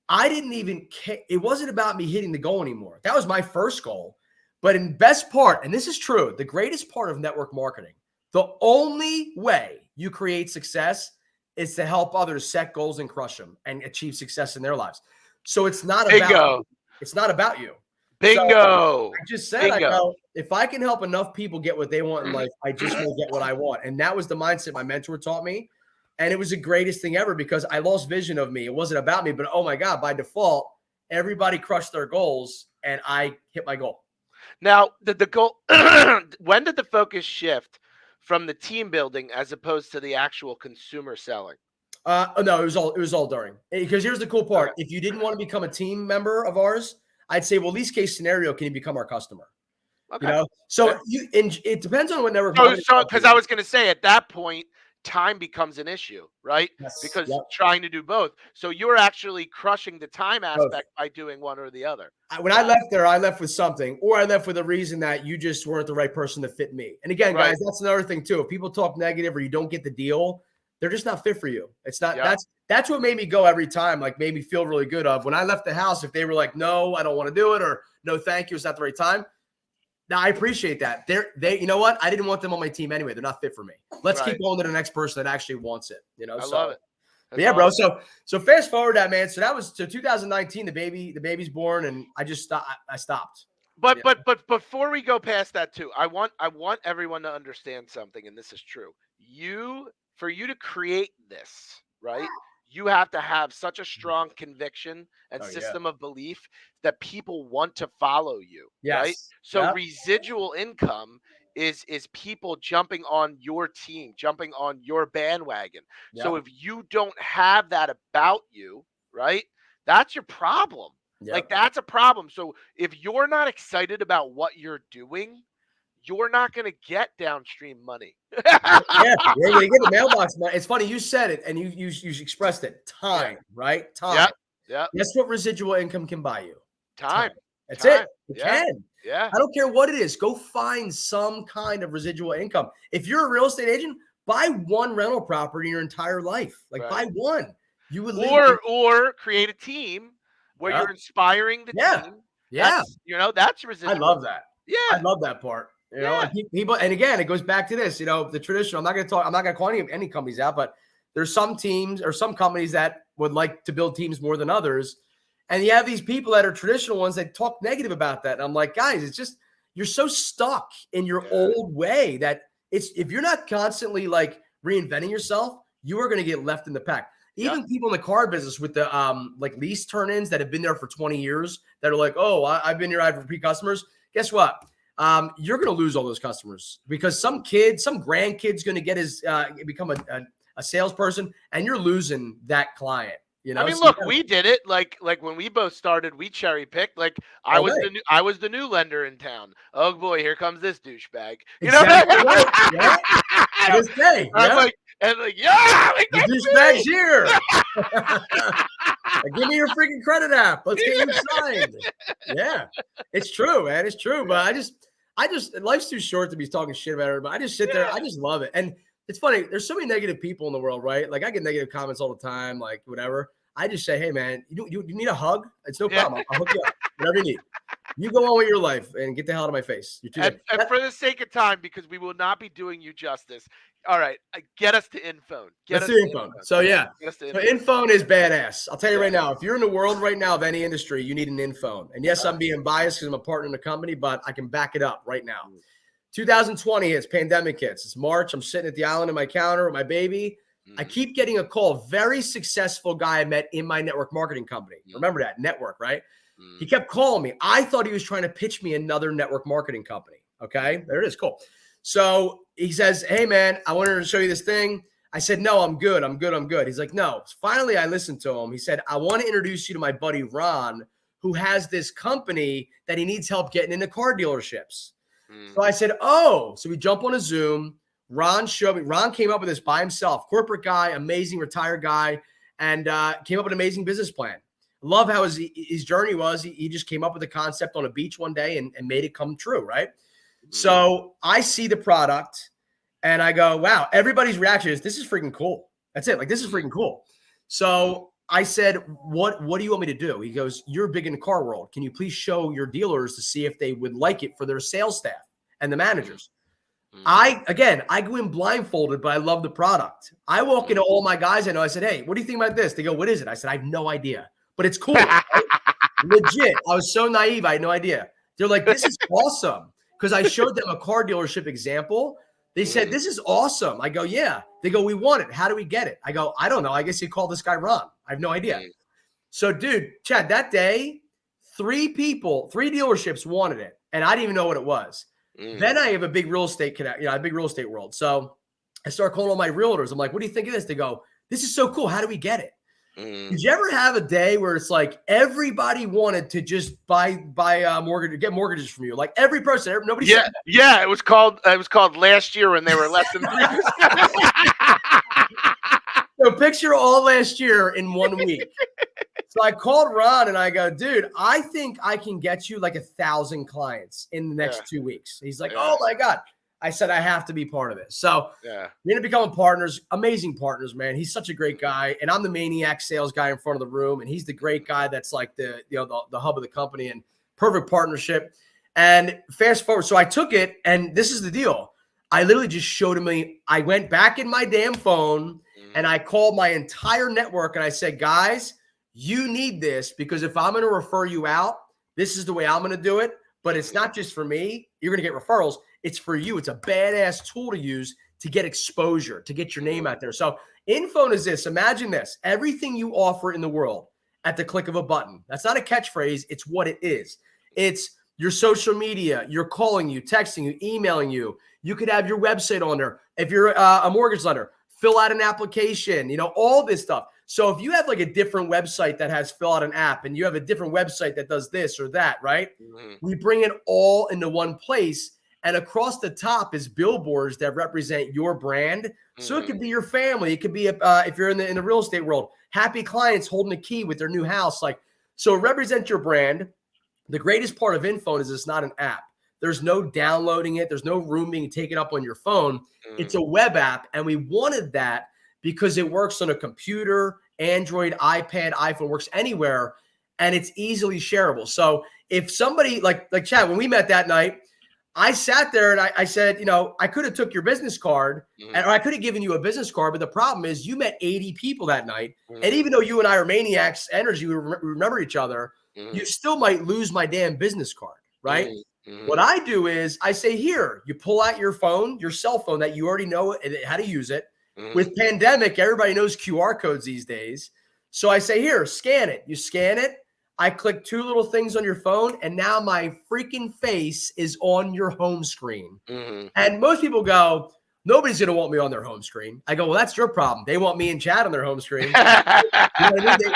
I didn't even care. It wasn't about me hitting the goal anymore. That was my first goal. But in best part, and this is true, the greatest part of network marketing, the only way you create success is to help others set goals and crush them and achieve success in their lives. So it's not about you. It's not about you. Bingo. So I just said, I go, if I can help enough people get what they want in life, I just will get what I want. And that was the mindset my mentor taught me. And it was the greatest thing ever because I lost vision of me. It wasn't about me, but oh my God, by default, everybody crushed their goals and I hit my goal. Now, the goal, when did the focus shift from the team building as opposed to the actual consumer selling? No, it was all during. Because here's the cool part. If you didn't want to become a team member of ours, I'd say, well, least case scenario, can you become our customer? Okay. So it depends on what network. So because I was going to say at that point, time becomes an issue, right? Yes. Because trying to do both. So you're actually crushing the time aspect by doing one or the other. When I left there, I left with something, or I left with a reason that you just weren't the right person to fit me. And again, guys, that's another thing too. If people talk negative or you don't get the deal, they're just not fit for you. It's not. That's what made me go every time. Like, made me feel really good. When I left the house, if they were like, no, I don't want to do it, or no, thank you, it's not the right time. Now, I appreciate that. They, you know what? I didn't want them on my team anyway. They're not fit for me. Let's keep going to the next person that actually wants it. I love it. Yeah, bro. So fast forward that, man. So that was 2019. The baby's born, and I just stopped. I stopped. But before we go past that too, I want everyone to understand something, and this is true. For you to create this, right? You have to have such a strong conviction and system of belief that people want to follow you, right? So residual income is people jumping on your team, jumping on your bandwagon. So if you don't have that about you, right, that's your problem. Like, that's a problem. So if you're not excited about what you're doing, you're not going to get downstream money. You're going to get the mailbox money. It's funny. You said it and you expressed it. Time, right? Time. Yeah. Guess what residual income can buy you? Time. That's it. It can. Yeah. I don't care what it is. Go find some kind of residual income. If you're a real estate agent, buy one rental property in your entire life. Like buy one. You would live. Or create a team where Yeah. you're inspiring the Yeah. team. Yeah. That's I residual. love that. I Yeah. love that part. Yeah. And people, and again, it goes back to this, the traditional. I'm not gonna call any companies out, but there's some teams or some companies that would like to build teams more than others. And you have these people that are traditional ones that talk negative about that. And I'm like, guys, it's just you're so stuck in your old way that if you're not constantly like reinventing yourself, you are gonna get left in the pack. Even people in the car business with the like lease turn-ins that have been there for 20 years that are like, oh, I've been here, I have repeat customers. Guess what? You're going to lose all those customers because some grandkid's going to get become a salesperson, and you're losing that client. I mean, look, we did it. Like when we both started, we cherry picked. Like I was the new lender in town. Oh boy, here comes this douchebag. You know what I mean? Right. Yeah. This day, I'm like, like the douchebag's here. Give me your freaking credit app. Let's get you signed. Yeah, it's true, man. It's true. But I just life's too short to be talking shit about everybody. I just sit there. I just love it. And it's funny. There's so many negative people in the world, right? Like I get negative comments all the time, like whatever. I just say, hey, man, you need a hug? It's no problem. I'll hook you up. Whatever you need. You go on with your life and get the hell out of my face. You're too and for the sake of time, because we will not be doing you justice. All right, get us to InPhone. Let's do InPhone. So yeah, InPhone is badass. I'll tell you right now, if you're in the world right now of any industry, you need an InPhone. And yes, I'm being biased because I'm a partner in the company, but I can back it up right now. 2020 hits, pandemic hits. It's March. I'm sitting at the island of my counter with my baby. I keep getting a call. Very successful guy I met in my network marketing company. Remember that network, right? He kept calling me. I thought he was trying to pitch me another network marketing company. Okay, there it is. Cool. So he says, hey, man, I wanted to show you this thing. I said, no, I'm good. I'm good. He's like, no. Finally, I listened to him. He said, I want to introduce you to my buddy, Ron, who has this company that he needs help getting into car dealerships. So I said, oh, so we jump on a Zoom. Ron showed me. Ron came up with this by himself. Corporate guy, amazing retired guy, and came up with an amazing business plan. Love how his journey was. He just came up with a concept on a beach one day and made it come true, right? So I see the product and I go, wow, everybody's reaction is, this is freaking cool. That's it. Like, this is freaking cool. So I said, what do you want me to do? He goes, you're big in the car world. Can you please show your dealers to see if they would like it for their sales staff and the managers? I go in blindfolded, but I love the product. I walk into all my guys I know. I said, hey, what do you think about this? They go, what is it? I said, I have no idea, but it's cool. Right? Legit. I was so naive. I had no idea. They're like, this is awesome. Because I showed them a car dealership example. They said, this is awesome. I go, yeah. They go, we want it. How do we get it? I go, I don't know. I guess you call this guy Ron. I have no idea. So, dude, Chad, that day, 3 dealerships wanted it. And I didn't even know what it was. Then I have a big real estate connect, a big real estate world. So I start calling all my realtors. I'm like, what do you think of this? They go, this is so cool. How do we get it? Did you ever have a day where it's like everybody wanted to just buy mortgage, get mortgages from you? Like every person, nobody said that. Yeah, it was called last year when they were less than 3%. So picture all last year in 1 week. So I called Ron and I go, dude, I think I can get you like 1,000 clients in the next 2 weeks. He's like, oh my God. I said, I have to be part of this. So we ended up becoming partners, amazing partners, man. He's such a great guy. And I'm the maniac sales guy in front of the room. And he's the great guy that's like the hub of the company, and perfect partnership. And fast forward. So I took it, and this is the deal. I literally just showed him. I went back in my damn phone and I called my entire network and I said, guys, you need this, because if I'm going to refer you out, this is the way I'm going to do it. But it's not just for me. You're going to get referrals. It's for you. It's a badass tool to use to get exposure, to get your name out there. So InPhone is this. Imagine this. Everything you offer in the world at the click of a button. That's not a catchphrase. It's what it is. It's your social media. You're calling you, texting you, emailing you. You could have your website on there. If you're a mortgage lender, fill out an application, all this stuff. So if you have like a different website that has fill out an app, and you have a different website that does this or that, right? We bring it all into one place. And across the top is billboards that represent your brand. So it could be your family. It could be, if you're in the real estate world, happy clients holding a key with their new house. So represent your brand. The greatest part of InPhone is it's not an app. There's no downloading it. There's no room being taken up on your phone. It's Mm. a web app. And we wanted that because it works on a computer, Android, iPad, iPhone, works anywhere, and it's easily shareable. So if somebody like Chad, when we met that night, I sat there and I said, I could have took your business card or I could have given you a business card. But the problem is you met 80 people that night. And even though you and I are maniacs, energy, we remember each other, you still might lose my damn business card, right? What I do is I say, here, you pull out your phone, your cell phone that you already know how to use it. With pandemic, everybody knows QR codes these days. So I say, here, scan it. You scan it. I click 2 little things on your phone, and now my freaking face is on your home screen. And most people go, nobody's going to want me on their home screen. I go, well, that's your problem. They want me and Chad on their home screen. You know what I mean?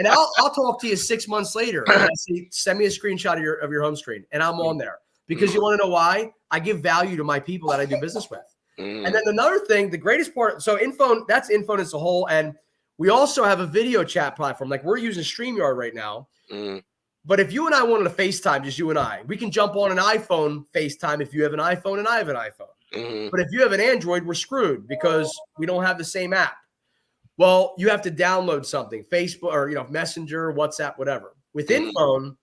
And I'll talk to you 6 months later. And I say, send me a screenshot of your home screen, and I'm on there. Because you want to know why? I give value to my people that I do business with. And then another thing, the greatest part, so InPhone, that's InPhone as a whole. And we also have a video chat platform. Like we're using StreamYard right now. But if you and I wanted to FaceTime, just you and I, we can jump on an iPhone FaceTime if you have an iPhone and I have an iPhone. But if you have an Android, we're screwed because we don't have the same app. Well, you have to download something, Facebook or Messenger, WhatsApp, whatever. With InPhone,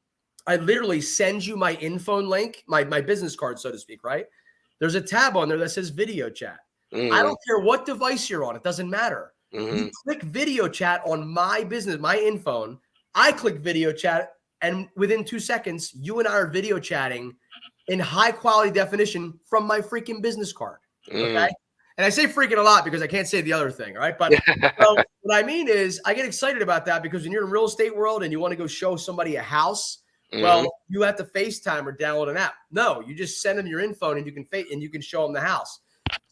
I literally send you my InPhone link, my business card, so to speak, right? There's a tab on there that says video chat. I don't care what device you're on. It doesn't matter. You click video chat on my business, my InPhone. I click video chat, and within 2 seconds, you and I are video chatting in high quality definition from my freaking business card. Okay. And I say freaking a lot because I can't say the other thing. All right. But so what I mean is I get excited about that because when you're in real estate world and you want to go show somebody a house, well, you have to FaceTime or download an app. No, you just send them your InPhone and you can show them the house.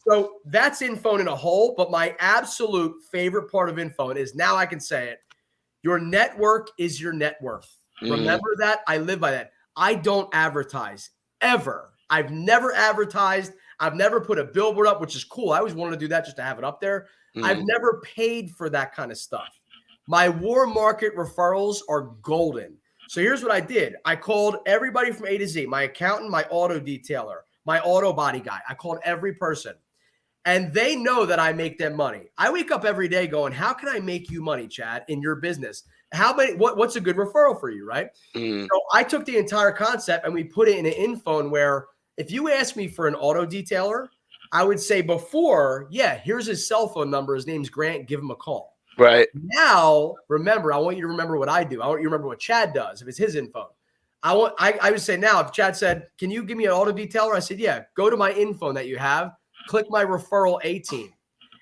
So that's InPhone in a whole. But my absolute favorite part of InPhone is, now I can say it, your network is your net worth. Remember that. I live by that. I don't advertise ever. I've never advertised. I've never put a billboard up, which is cool. I always wanted to do that just to have it up there. I've never paid for that kind of stuff. My warm market referrals are golden. So here's what I did. I called everybody from A to Z, my accountant, my auto detailer, my auto body guy. I called every person. And they know that I make them money. I wake up every day going, how can I make you money, Chad, in your business? What's a good referral for you, right? So I took the entire concept and we put it in an InPhone where if you ask me for an auto detailer, I would say before, here's his cell phone number. His name's Grant. Give him a call. Right. Now, remember, I want you to remember what I do. I want you to remember what Chad does if it's his info. I would say now, if Chad said, can you give me an auto detailer? I said, yeah, go to my InPhone that you have. Click my referral A team.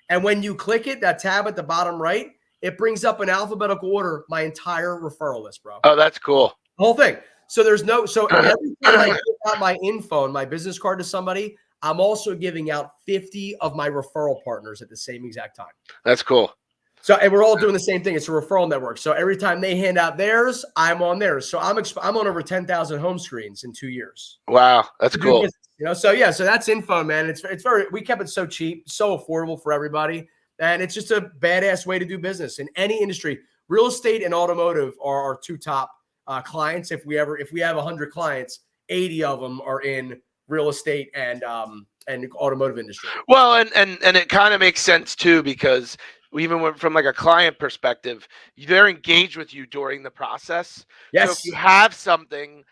And when you click it, that tab at the bottom right, it brings up in alphabetical order my entire referral list, bro. Oh, that's cool. The whole thing. So every time I give out my InPhone, my business card to somebody, I'm also giving out 50 of my referral partners at the same exact time. That's cool. So, and we're all doing the same thing. It's a referral network. So every time they hand out theirs, I'm on theirs. So I'm on over 10,000 home screens in 2 years. Wow, that's cool. So that's InPhone, man. We kept it so cheap, so affordable for everybody. And it's just a badass way to do business in any industry. Real estate and automotive are our 2 top clients. If we have 100 clients, 80 of them are in real estate and automotive industry. Well, and it kind of makes sense too, because we even went from like a client perspective, they're engaged with you during the process. Yes. So if you have something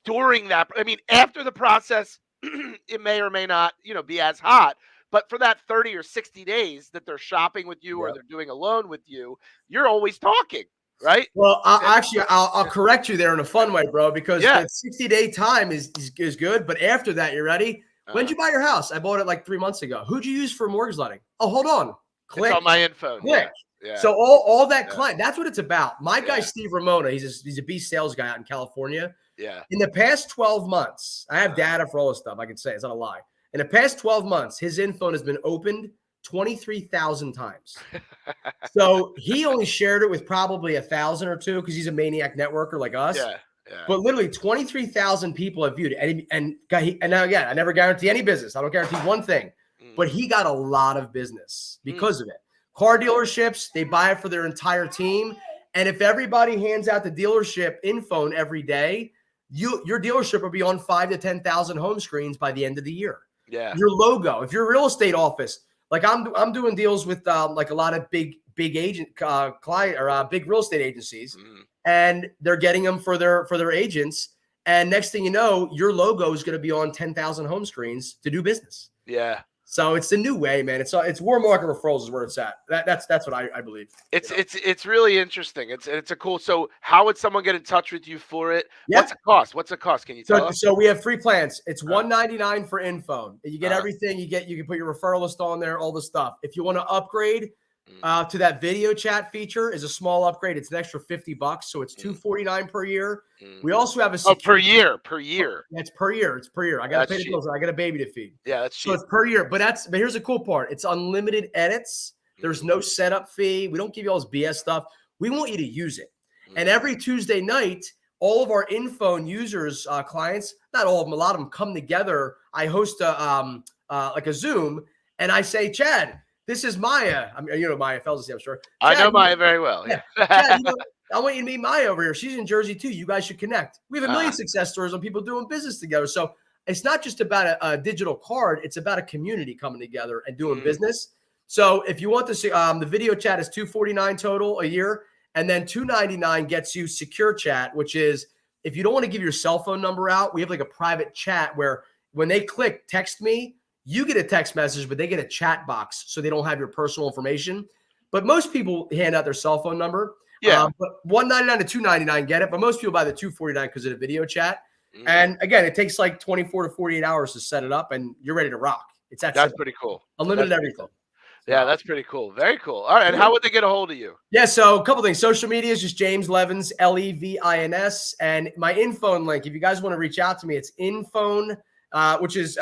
during that, I mean, after the process, it may or may not, be as hot. But for that 30 or 60 days that they're shopping with you or they're doing a loan with you, you're always talking, right? Well, I'll correct you there in a fun way, bro, because the 60-day time is good. But after that, you ready? When'd you buy your house? I bought it like 3 months ago. Who'd you use for mortgage lending? Oh, hold on. Click. It's on my InPhone. Click. Yeah. So all that client, that's what it's about. My guy, Steve Ramona, he's a B sales guy out in California. Yeah. In the past 12 months, I have data for all this stuff. I can say it's not a lie. In the past 12 months, his InPhone has been opened 23,000 times. So he only shared it with probably 1,000 or 2 because he's a maniac networker like us. Yeah. But literally 23,000 people have viewed it. And now again, I never guarantee any business. I don't guarantee one thing. But he got a lot of business because of it. Car dealerships, they buy it for their entire team. And if everybody hands out the dealership InPhone every day, your dealership will be on 5 to 10,000 home screens by the end of the year. Yeah. Your logo, if you're a real estate office, like I'm doing deals with like a lot of big agent client or big real estate agencies, and they're getting them for their agents. And next thing you know, your logo is going to be on 10,000 home screens to do business. Yeah. So it's the new way, man. It's warm market referrals is where it's at. That's what I believe. It's really interesting. It's a cool. So how would someone get in touch with you for it? Yeah. What's it cost? What's it cost? Can you tell us? So we have 3 plans. It's $199 for InPhone. You get everything. You can put your referral list on there, all the stuff. If you want to upgrade to that video chat feature, is a small upgrade. It's an extra $50, so it's $249 per year. We also have a per year. It's per year. It's per year. I got to pay the bills. I got a baby to feed. Yeah, that's cheap. So it's per year. But here's the cool part. It's unlimited edits. There's no setup fee. We don't give you all this BS stuff. We want you to use it. And every Tuesday night, all of our InPhone users, clients, not all of them, a lot of them come together. I host like a Zoom, and I say, Chad, this is Maya. I mean, you know Maya Felsley, I'm sure. Chad, I know Maya very well. Yeah. Chad, I want you to meet Maya over here. She's in Jersey too. You guys should connect. We have a million success stories on people doing business together. So it's not just about a digital card. It's about a community coming together and doing business. So if you want to see, the video chat is $249 total a year, and then $299 gets you secure chat, which is if you don't want to give your cell phone number out, we have like a private chat where when they click text me, you get a text message, but they get a chat box so they don't have your personal information. But most people hand out their cell phone number. Yeah. But $199 to $299 get it, but most people buy the $249 because of the video chat. And again, it takes like 24 to 48 hours to set it up, and you're ready to rock. That's pretty cool. Unlimited everything. Yeah, that's pretty cool. Very cool. All right. And how would they get a hold of you? Yeah, so a couple things. Social media is just James Levins, Levins. And my InPhone link, if you guys want to reach out to me, it's InPhone, which is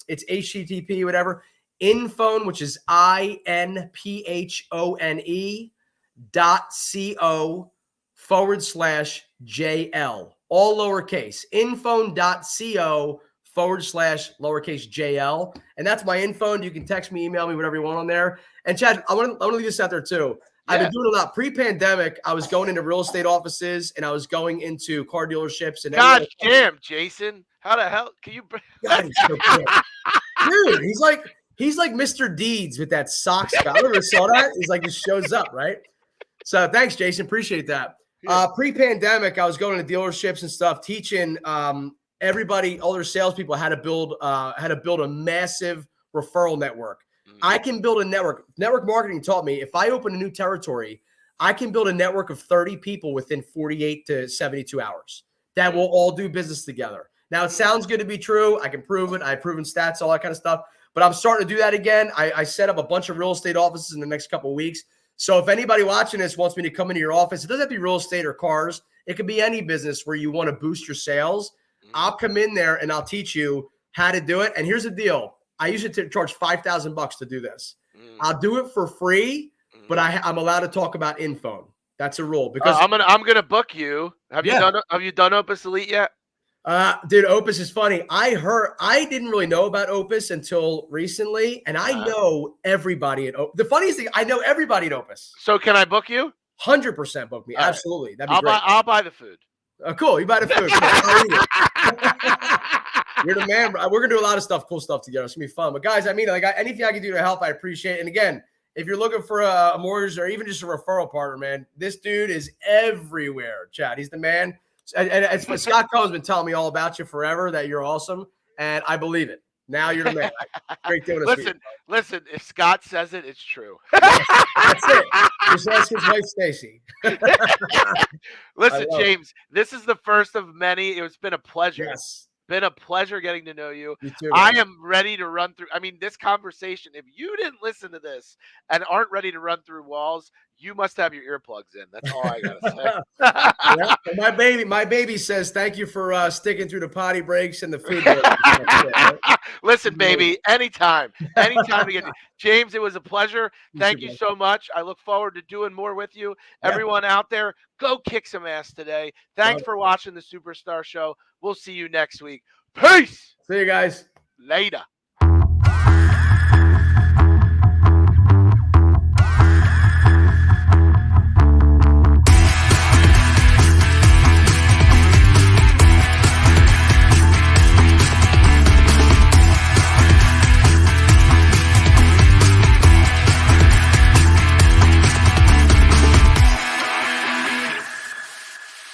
it's HTTP, whatever. InPhone, which is INPHONE.co/JL. All lowercase. InPhone.co/JL. And that's my InPhone. You can text me, email me, whatever you want on there. And Chad, I want to leave this out there too. I've been doing a lot. Pre-pandemic, I was going into real estate offices and I was going into car dealerships. And God damn, Jason. How the hell can you? God, he's so good. Dude, he's like Mr. Deeds with that sock guy. I never saw that. He's like, just shows up, right? So thanks, Jason. Appreciate that. Pre-pandemic, I was going to dealerships and stuff, teaching everybody, all their salespeople, how to build a massive referral network. I can build a network. Network marketing taught me if I open a new territory, I can build a network of 30 people within 48 to 72 hours that will all do business together. Now, it sounds good to be true. I can prove it. I've proven stats, all that kind of stuff. But I'm starting to do that again. I set up a bunch of real estate offices in the next couple of weeks. So if anybody watching this wants me to come into your office, it doesn't have to be real estate or cars. It could be any business where you want to boost your sales. I'll come in there and I'll teach you how to do it. And here's the deal. I usually charge $5,000 to do this. I'll do it for free, but I'm allowed to talk about InPhone. That's a rule because I'm gonna book you. Have you done Opus Elite yet? Dude, Opus is funny. I didn't really know about Opus until recently, and I know everybody at Opus. The funniest thing, I know everybody at Opus. So can I book you? 100% book me. Absolutely. That'd be great. I'll buy the food. Cool. You buy the food. You're the man. We're going to do a lot of cool stuff together. It's going to be fun. But guys, I mean, like anything I can do to help, I appreciate it. And again, if you're looking for a mortgage or even just a referral partner, man, this dude is everywhere, Chad. He's the man. And Scott Cohen's been telling me all about you forever, that you're awesome. And I believe it. Now you're the man. Great doing this. Listen, if Scott says it, it's true. That's it. Just ask his wife, Stacy. Listen, James, this is the first of many. It's been a pleasure. Yes. Been a pleasure getting to know you. You too, I am ready to run through. I mean, this conversation, if you didn't listen to this and aren't ready to run through walls, you must have your earplugs in. That's all I gotta say. Yeah, my baby says thank you for sticking through the potty breaks and the food. Listen, baby, anytime to get James, it was a pleasure. Thank you so much. I look forward to doing more with you. Yeah. Everyone out there, go kick some ass today. Thanks for watching the Superstar Show. We'll see you next week. Peace. See you guys later.